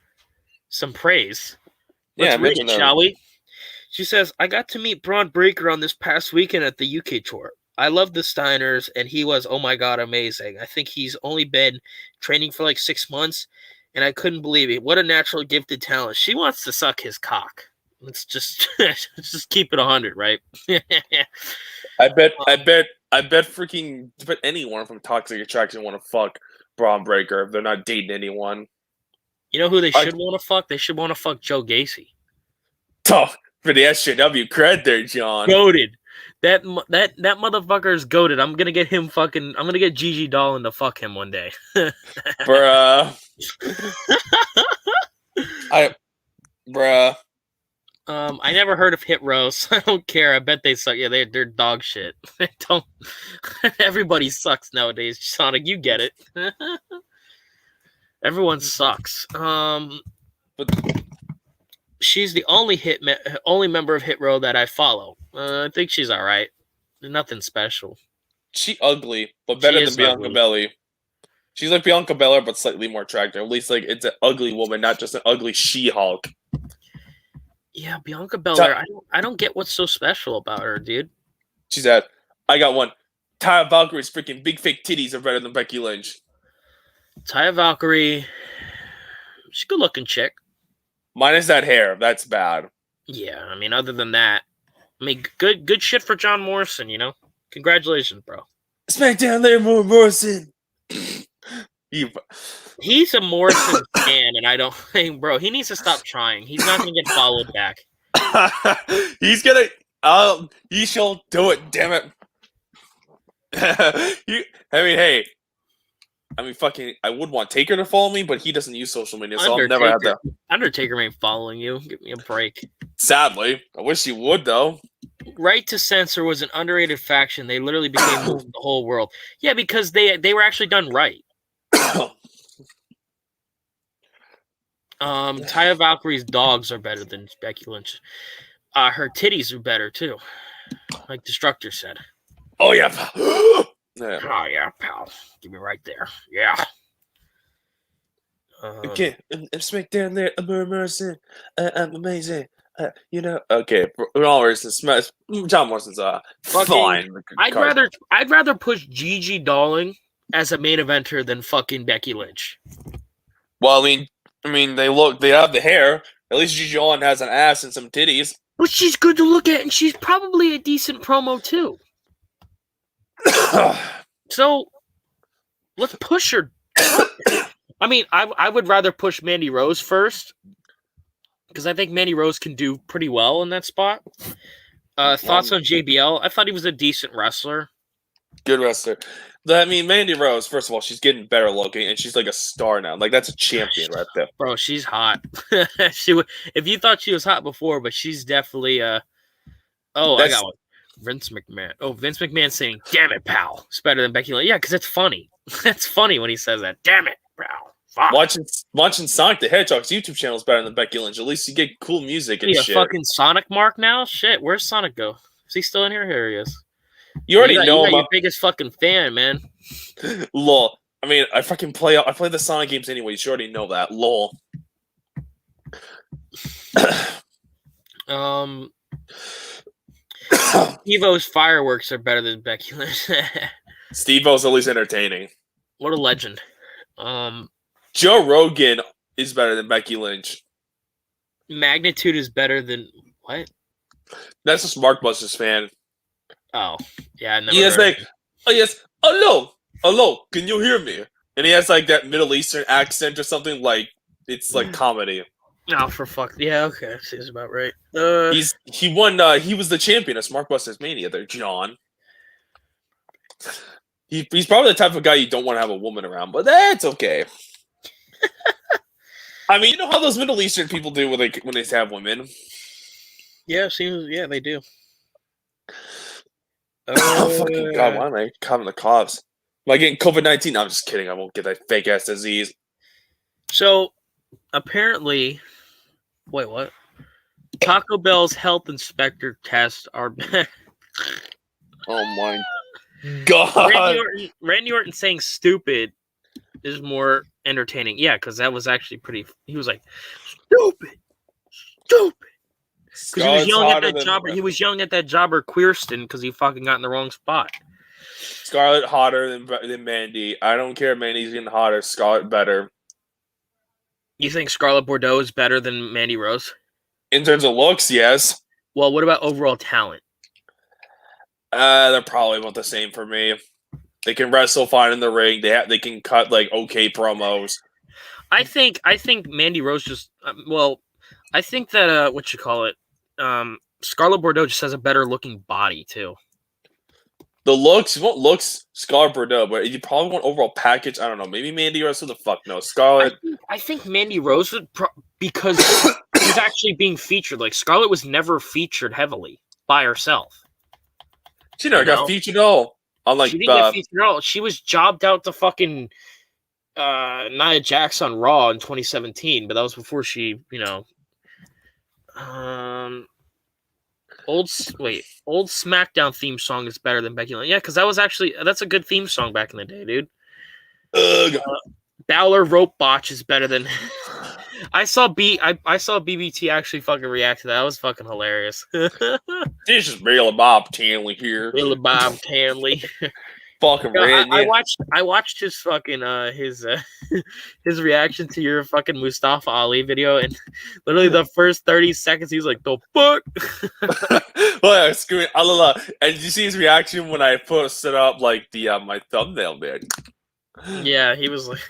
some praise. Let's read it, shall we? She says, "I got to meet Braun Breaker on this past weekend at the UK tour. I love the Steiners, and he was, oh my god, amazing. I think he's only been training for like 6 months, and I couldn't believe it. What a natural gifted talent." She wants to suck his cock. Let's just keep it 100, right? I bet anyone from Toxic Attraction want to fuck Braun Breaker if they're not dating anyone. You know who they should want to fuck? They should want to fuck Joe Gacy. Oh, for the SJW cred there, John. Goated. That motherfucker is goated. I'm gonna get Gigi Dolan to fuck him one day. Bruh. I never heard of Hit Row, so I don't care. I bet they suck. Yeah, they're dog shit. They don't. Everybody sucks nowadays. Sonic, you get it. Everyone sucks. But she's the only member of Hit Row that I follow. I think she's all right. Nothing special. She ugly, but better than Bianca Belair. She's like Bianca Belair, but slightly more attractive. At least like it's an ugly woman, not just an ugly She-Hulk. Yeah, Bianca Belair. I don't get what's so special about her, dude. She's at. I got one. Taya Valkyrie's freaking big fake titties are better than Becky Lynch. Taya Valkyrie, she's a good-looking chick. Minus that hair, that's bad. Yeah, I mean, other than that, I mean, good shit for John Morrison, you know? Congratulations, bro. SmackDown there, Morrison. He's a Morrison fan, and I don't think, bro, he needs to stop trying. He's not going to get followed back. He's going to, he shall do it, damn it. Fucking, I would want Taker to follow me, but he doesn't use social media, so I'll never have that. Undertaker ain't following you. Give me a break. Sadly. I wish he would, though. Right to Censor was an underrated faction. They literally became the whole world. Yeah, because they were actually done right. Taya Valkyrie's dogs are better than Becky Lynch. Her titties are better, too. Like Destructor said. Oh, yeah, pal. Yeah. Oh, yeah, pal. Give me right there. Yeah. Okay, I'm SmackDown there. I'm Morrison. I'm amazing. Okay. In all seriousness, John Morrison's fine. I'd rather push Gigi Dolan as a main eventer than fucking Becky Lynch. Well, I mean, they have the hair. At least Gigi Dolan has an ass and some titties. But she's good to look at, and she's probably a decent promo too. So let's push her. I mean, I would rather push Mandy Rose first, because I think Mandy Rose can do pretty well in that spot. Thoughts on JBL? I thought he was a decent wrestler. Good wrestler. I mean, Mandy Rose, first of all, she's getting better looking, and she's like a star now. Like, that's a champion right there. Bro, she's hot. If you thought she was hot before, but she's definitely I got one. Vince McMahon. Oh, Vince McMahon saying, "Damn it, pal." It's better than Becky Lynch. Yeah, because it's funny. That's funny when he says that. Damn it, pal. Fuck. Watching Sonic the Hedgehog's YouTube channel is better than Becky Lynch. At least you get cool music and shit. Fucking Sonic Mark now? Shit, where's Sonic go? Is he still in here? Here he is. You already know I'm your biggest fucking fan, man. Lol. I mean, I play the Sonic games anyway. You already know that. Lol. Steve-O's fireworks are better than Becky Lynch. Steve-O's at least entertaining. What a legend. Joe Rogan is better than Becky Lynch. Magnitude is better than what? That's just Mark Buster's fan. Oh, yeah. I never he has like, oh yes, hello, can you hear me? And he has like that Middle Eastern accent or something. Like it's like comedy. Oh, for fuck. Yeah, okay. Seems about right. He won. He was the champion of Mark Buster's Mania. There, John. He's probably the type of guy you don't want to have a woman around, but that's okay. I mean, you know how those Middle Eastern people do when they have women. Yeah, they do. Oh fucking god! Why am I having the coughs? Am I getting COVID-19? No, I'm just kidding. I won't get that fake ass disease. So, apparently, wait, what? Taco Bell's health inspector tests are. Oh my god! Randy Orton saying "stupid" is more entertaining. Yeah, because that was actually pretty. He was like, "Stupid." Because he was yelling at that jobber. He was yelling at that jobber Queerston because he fucking got in the wrong spot. Scarlett hotter than Mandy. I don't care. Mandy's getting hotter. Scarlett better. You think Scarlett Bordeaux is better than Mandy Rose? In terms of looks, yes. Well, what about overall talent? They're probably about the same for me. They can wrestle fine in the ring. They can cut like okay promos. I think Mandy Rose just I think that Scarlett Bordeaux just has a better looking body too. The looks, you want looks, Scarlett Bordeaux, but you probably want overall package. I don't know. Maybe Mandy Rose. Who the fuck knows? Scarlett. I think Mandy Rose would because she's actually being featured. Like Scarlett was never featured heavily by herself. She never got featured at all. Unlike she didn't get featured at all. She was jobbed out to fucking Nia Jax on Raw in 2017, but that was before she, Old SmackDown theme song is better than Becky Lynch. Yeah, because that's a good theme song back in the day, dude. Balor rope botch is better than. I saw BBT actually fucking react to that. That was fucking hilarious. This is Billy Bob Tanley here. Billy Bob Tanley. Fucking I watched his fucking his reaction to your fucking Mustafa Ali video, and literally the first 30 seconds he's like, "The fuck." Well, yeah, screaming, "Allah!" And did you see his reaction when I posted up like the my thumbnail, man? Yeah, he was like,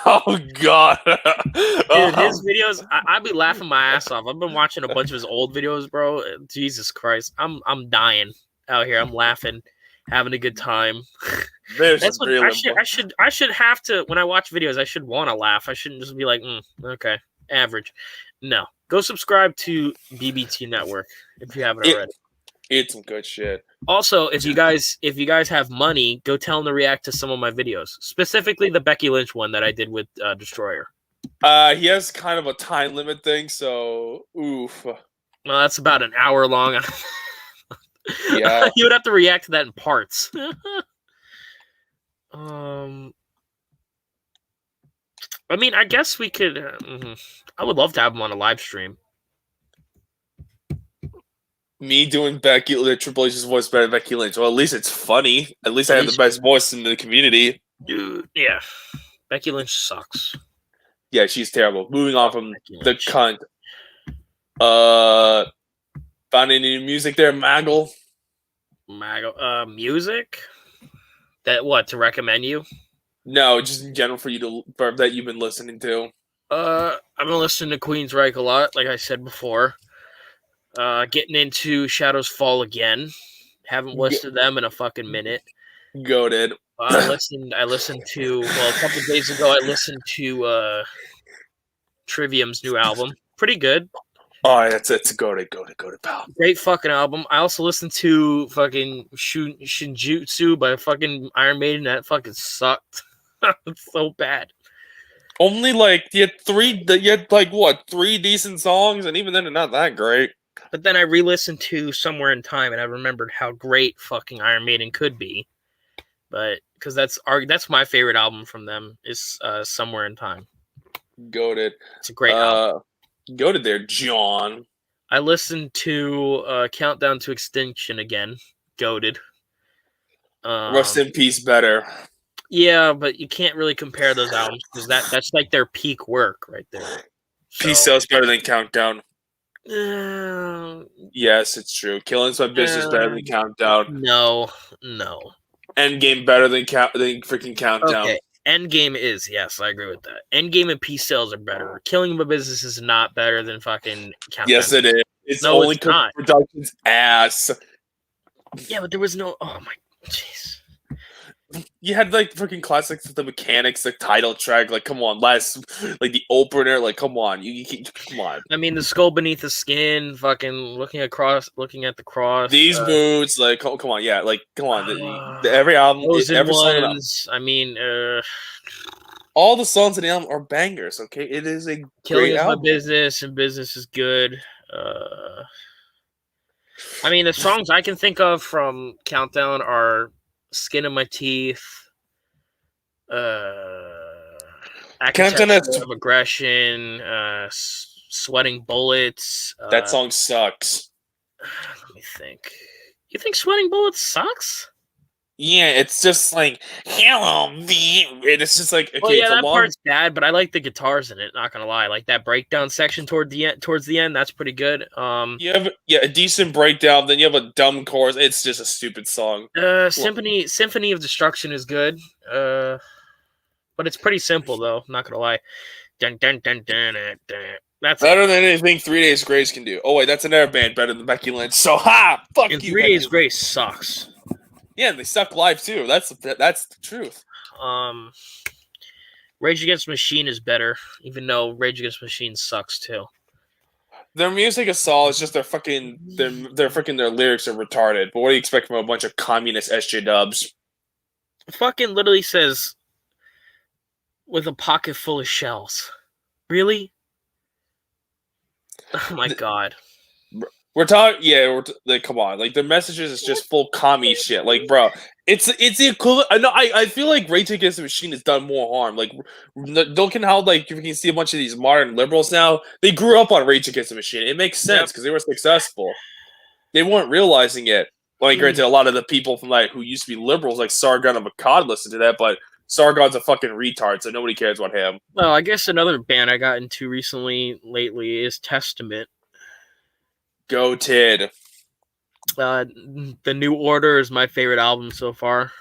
"Oh god." Dude, his videos, I'd be laughing my ass off. I've been watching a bunch of his old videos, bro. Jesus Christ, I'm dying out here. I'm laughing. Having a good time. That's what I should have to when I watch videos. I should want to laugh. I shouldn't just be like, okay, average. No, go subscribe to BBT Network if you haven't already. It's some good shit. Also, if you guys have money, go tell them to react to some of my videos, specifically the Becky Lynch one that I did with Destroyer. He has kind of a time limit thing, so oof. Well, that's about an hour long. Yeah, you would have to react to that in parts. I mean, I guess we could. I would love to have him on a live stream. Me doing Triple H's voice better than Becky Lynch. Well, at least it's funny. At least I have the best voice in the community. Dude, yeah. Becky Lynch sucks. Yeah, she's terrible. Moving on from the cunt. Found any music there, Maggle? Music? To recommend you? No, just in general for you that you've been listening to. I've been listening to Queensryche a lot, like I said before. Getting into Shadows Fall again. Haven't listened to them in a fucking minute. Goated. I listened to a couple days ago. I listened to Trivium's new album. Pretty good. Oh, it's goated, pal. Great fucking album. I also listened to fucking Shinjutsu by fucking Iron Maiden. That fucking sucked. It's so bad. Only you had three decent songs, and even then they're not that great. But then I re-listened to Somewhere in Time, and I remembered how great fucking Iron Maiden could be. But because that's my favorite album from them is Somewhere in Time. Goated. It's a great album. Goated there, John. I listened to Countdown to Extinction again. Goated. Rest in peace, better. Yeah, but you can't really compare those albums because that's like their peak work right there. So, Peace Out's better than Countdown. Yes, it's true. Killing's My Business better than Countdown. No. Endgame better than freaking Countdown. Okay, Endgame is, yes, I agree with that. Endgame and Peace Sales are better. Killing My Business is not better than fucking Countdown. Yes, it is. It's no, only it's not. Production's ass. Yeah, but there was no. Oh my, jeez. You had freaking classics with the mechanics, the title track. Come on, the opener. Come on, come on. I mean, the skull beneath the skin. Fucking looking at the cross. These boots, come on, yeah, come on. Every album, every song. I mean, all the songs in the album are bangers. Okay, it is a Killing great is album. My Business, and Business is good. I mean, the songs I can think of from Countdown are Skin in My Teeth, Architecture of Aggression, Sweating Bullets. That song sucks. Let me think. You think Sweating Bullets sucks? Yeah, it's just hello, me. It's just okay. Well, yeah, that part's bad, but I like the guitars in it. Not gonna lie, like that breakdown section towards the end. That's pretty good. You have a decent breakdown, then you have a dumb chorus. It's just a stupid song. Symphony of Destruction is good. But it's pretty simple though. Not gonna lie. Dun, dun, dun, dun, dun, dun. That's better than anything 3 Days Grace can do. Oh wait, that's another band better than Becky Lynch. So fuck and you. 3 Days Grace sucks. Yeah, and they suck live too. That's the truth. Rage Against the Machine is better, even though Rage Against the Machine sucks too. Their music is solid. It's just their lyrics are retarded. But what do you expect from a bunch of communist SJWs? Fucking literally says, with a pocket full of shells. Really? Oh my god. We're talking, come on, the messages is just full commie shit, bro. It's the equivalent. I feel like Rage Against the Machine has done more harm. Looking how you can see a bunch of these modern liberals now. They grew up on Rage Against the Machine. It makes sense because they were successful. They weren't realizing it. Granted, a lot of the people from who used to be liberals, like Sargon and Makad, listen to that, but Sargon's a fucking retard, so nobody cares about him. Well, I guess another band I got into lately is Testament. Go Tid. The New Order is my favorite album so far.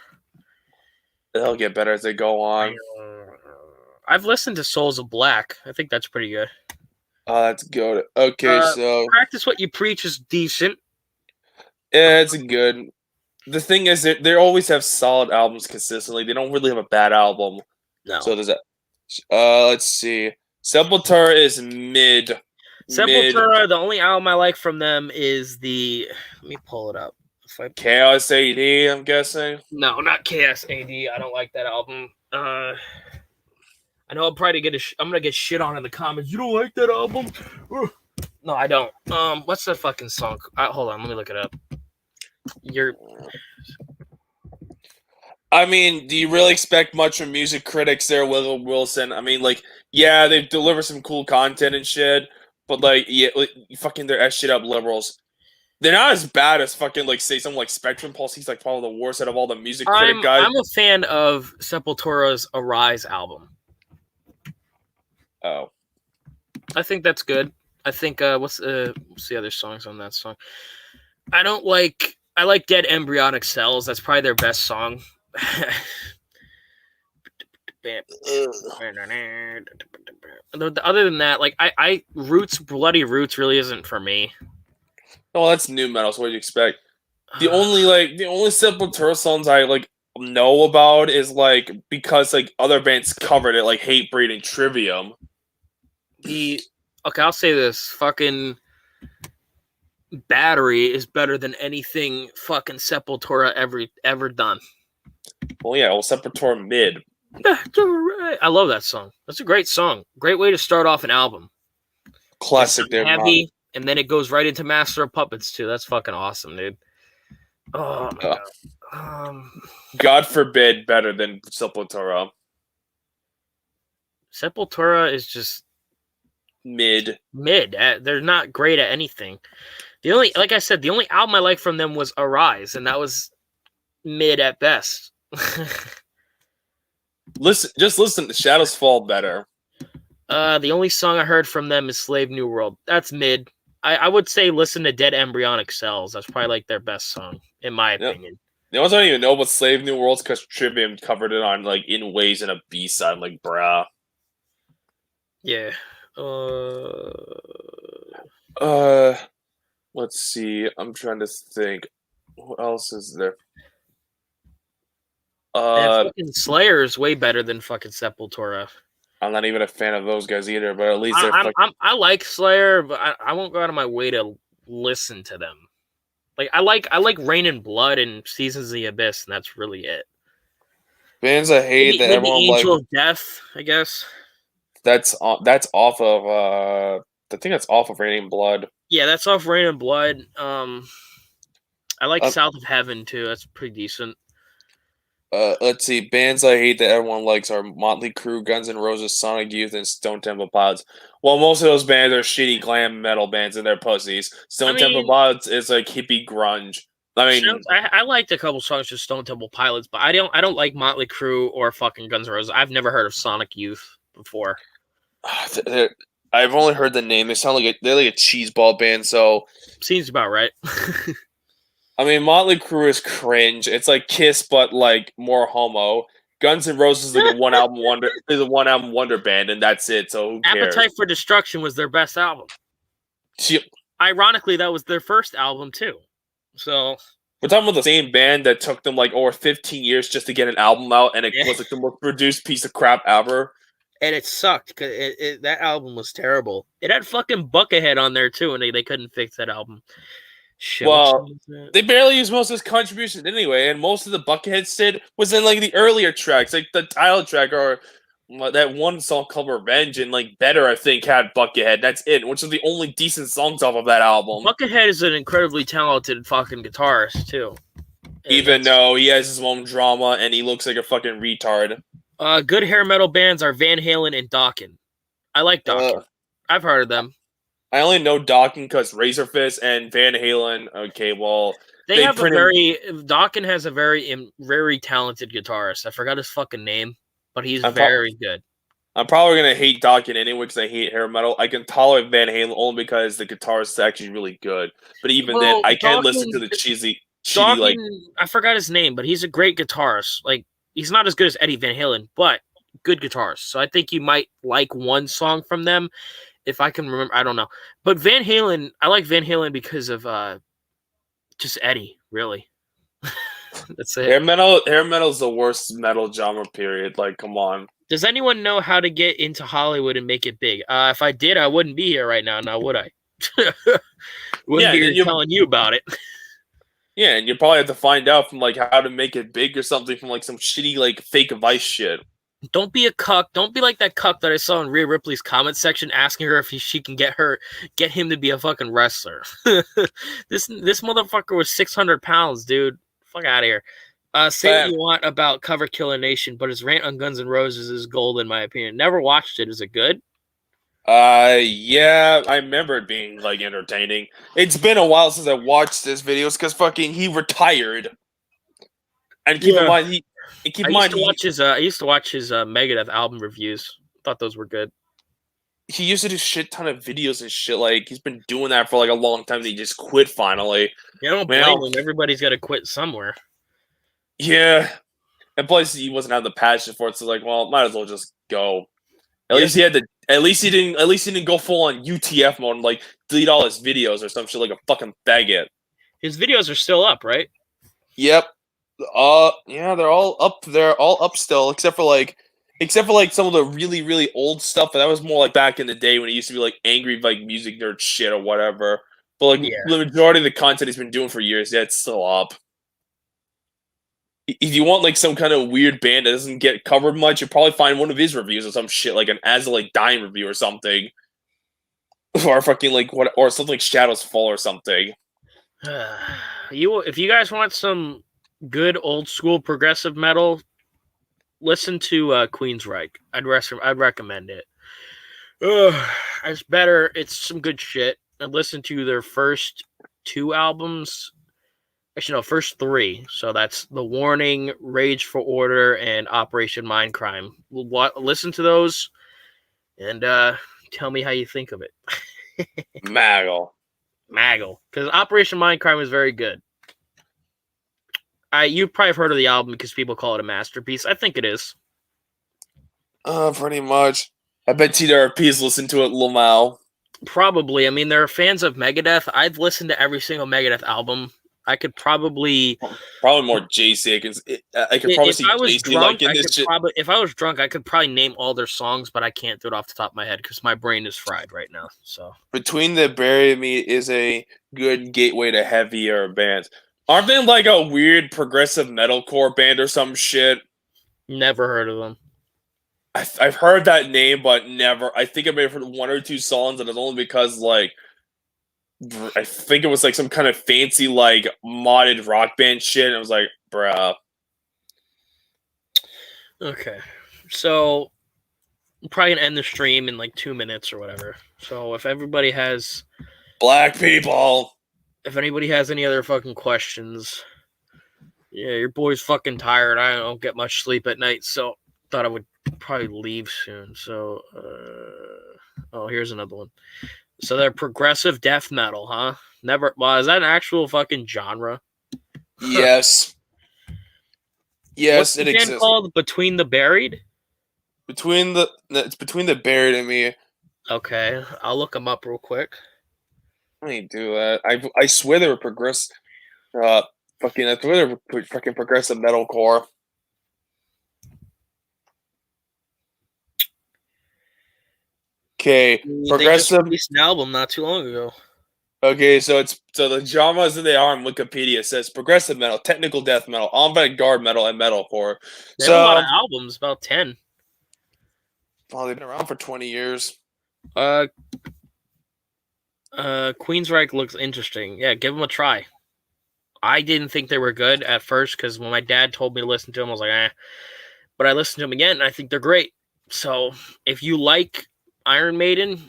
They'll get better as they go on. I've listened to Souls of Black. I think that's pretty good. Oh, that's good. Okay, so Practice What You Preach is decent. Yeah, it's good. The thing is, they always have solid albums consistently. They don't really have a bad album. No. So there's that. Let's see. Sepultura is mid. Sepultura, the only album I like from them is the. Let me pull it up. Chaos AD, I'm guessing. No, not Chaos AD. I don't like that album. I know I'm probably I'm gonna get shit on in the comments. You don't like that album? No, I don't. What's that fucking song? Hold on, let me look it up. I mean, do you really expect much from music critics there, Will Wilson? I mean, they deliver some cool content and shit. But fucking they're shit up liberals. They're not as bad as fucking say something like Spectrum Pulse. He's probably the worst out of all the music critic guys. I'm a fan of Sepultura's Arise album. Oh, I think that's good. I think what's the other songs on that song? I like Dead Embryonic Cells. That's probably their best song. Other than that, like I Bloody Roots really isn't for me. Oh, that's new metal. So what do you expect? The only Sepultura songs I like know about is like because like other bands covered it, like Hatebreed and Trivium. Okay, I'll say this: fucking Battery is better than anything fucking Sepultura ever done. Well, yeah, Sepultura mid. I love that song. That's a great song. Great way to start off an album. Classic there, heavy, and then it goes right into Master of Puppets too. That's fucking awesome, dude. Oh my god. God forbid better than Sepultura. Sepultura is just mid. They're not great at anything. Like I said, the only album I liked from them was Arise, and that was mid at best. Just listen to Shadows Fall better. The only song I heard from them is Slave New World. That's mid. I would say listen to Dead Embryonic Cells. That's probably like their best song, in my opinion. The ones I don't even know about Slave New Worlds because Trivium covered it on like In Ways and a B-side, like bruh. Yeah. Let's see. I'm trying to think. What else is there? Fucking Slayer is way better than fucking Sepultura. I'm not even a fan of those guys either, but at least I like Slayer, but I won't go out of my way to listen to them. Like I like Rain and Blood and Seasons of the Abyss, and that's really it. Bands I hate that everyone Angel of Death, I guess. That's off of I think that's off of Rain and Blood. Yeah, that's off Rain and Blood. I like South of Heaven too. That's pretty decent. Let's see. Bands I hate that everyone likes are Motley Crue, Guns N' Roses, Sonic Youth, and Stone Temple Pilots. Well, most of those bands are shitty glam metal bands and they're pussies. Temple Pilots is like hippie grunge. I mean, I liked a couple songs of Stone Temple Pilots, but I don't like Motley Crue or fucking Guns N' Roses. I've never heard of Sonic Youth before. I've only heard the name. They sound like they're like a cheeseball band. So seems about right. I mean, Motley Crue is cringe. It's like Kiss, but like more homo. Guns N' Roses is like a one album wonder band, and that's it. So who cares? Appetite for Destruction was their best album. Ironically, that was their first album too. So we're talking about the same band that took them like over 15 years just to get an album out, and it was like the most produced piece of crap ever. And it sucked because that album was terrible. It had fucking Buckethead on there too, and they couldn't fix that album. Shit, well, they barely used most of his contributions anyway, and most of the Buckethead did was in like the earlier tracks, like the title track or that one song called Revenge, and like Better, I think, had Buckethead. That's it, which are the only decent songs off of that album. Buckethead is an incredibly talented fucking guitarist too. Even though he has his own drama and he looks like a fucking retard. Good hair metal bands are Van Halen and Dokken. I like Dokken. I've heard of them. I only know Dokken because Razorfist and Van Halen. Okay, well, Dokken has a very talented guitarist. I forgot his fucking name, but he's very good. I'm probably gonna hate Dokken anyway because I hate hair metal. I can tolerate Van Halen only because the guitarist is actually really good. But even then, I can't listen to the cheesy Dokken, like. I forgot his name, but he's a great guitarist. Like he's not as good as Eddie Van Halen, but good guitarist. So I think you might like one song from them. If I can remember, I don't know. But Van Halen, I like Van Halen because of just Eddie, really. That's it. Hair metal is the worst metal genre, period. Like, come on. Does anyone know how to get into Hollywood and make it big? If I did, I wouldn't be here right now. Now, would I? Wouldn't be here telling you about it. Yeah, and you probably have to find out from like how to make it big or something from like some shitty like fake Vice shit. Don't be a cuck. Don't be like that cuck that I saw in Rhea Ripley's comment section asking her if she can get him to be a fucking wrestler. This motherfucker was 600 pounds, dude. Fuck out of here. Say what you want about Cover Killer Nation, but his rant on Guns N' Roses is gold in my opinion. Never watched it. Is it good? Yeah, I remember it being like entertaining. It's been a while since I watched this videos because fucking he retired. And keep in mind I used to watch his Megadeth album reviews. Thought those were good. He used to do shit ton of videos and shit. Like he's been doing that for like a long time. And he just quit finally. Yeah, I don't blame him. Everybody's got to quit somewhere. Yeah, And plus, he wasn't having the passion for it, so like, well, might as well just go. At least he had to. At least he didn't. At least he didn't go full on UTF mode and like delete all his videos or some shit like a fucking faggot. His videos are still up, right? Yep. Yeah, they're all up. They're all up still, except for like some of the really really old stuff. But that was more like back in the day when it used to be like angry like music nerd shit or whatever. But like the majority of the content he's been doing for years, yeah, it's still up. If you want like some kind of weird band that doesn't get covered much, you'll probably find one of his reviews or some shit like an As Like Dying review or something, or fucking like what, or something like Shadows Fall or something. If you guys want some good old school progressive metal, listen to Queensryche. I'd recommend it. It's better. It's some good shit. I listened to their first 2 albums. Actually, no, first 3. So that's The Warning, Rage for Order, and Operation Mindcrime. Listen to those and tell me how you think of it. Maggle. Because Operation Mindcrime is very good. You probably have heard of the album because people call it a masterpiece. I think it is. Pretty much. I bet TWRP's listened to it, Lamau. Probably. I mean, they're fans of Megadeth. I've listened to every single Megadeth album. I could probably more JC. I could probably see JC liking this shit. If I was drunk, I could probably name all their songs, but I can't do it off the top of my head because my brain is fried right now. So Between the Bury Me is a good gateway to heavier bands. Aren't they like a weird progressive metalcore band or some shit? Never heard of them. I've heard that name, but never. I think I may have heard 1 or 2 songs, and it's only because like I think it was like some kind of fancy like modded rock band shit. And I was like, bruh. Okay, so I'm probably gonna end the stream in like 2 minutes or whatever. So if everybody has black people, if anybody has any other fucking questions, yeah, your boy's fucking tired. I don't get much sleep at night, so thought I would probably leave soon. So, here's another one. So they're progressive death metal, huh? Well, is that an actual fucking genre? Yes. Yes, it exists. What's called Between the Buried? It's Between the Buried and Me. Okay, I'll look them up real quick. Let me do that. I swear they were progressive. I swear they were fucking progressive metalcore. Okay, progressive. They just released an album not too long ago. Okay, so the genres that they are on Wikipedia says progressive metal, technical death metal, avant-garde metal, and metalcore. They have a lot of albums, about 10. Well, they've been around for 20 years. Queensryche looks interesting. Yeah, give them a try. I didn't think they were good at first because when my dad told me to listen to them, I was like, eh. But I listened to them again, and I think they're great. So if you like Iron Maiden,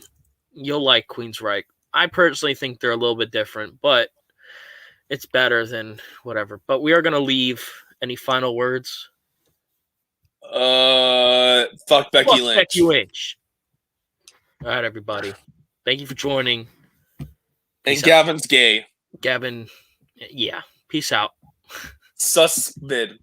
you'll like Queensryche. I personally think they're a little bit different, but it's better than whatever. But we are going to leave. Any final words? Fuck Becky Lynch. Becky Lynch. All right, everybody. Thank you for joining. And Gavin's gay. Gavin, yeah. Peace out. Sus bid.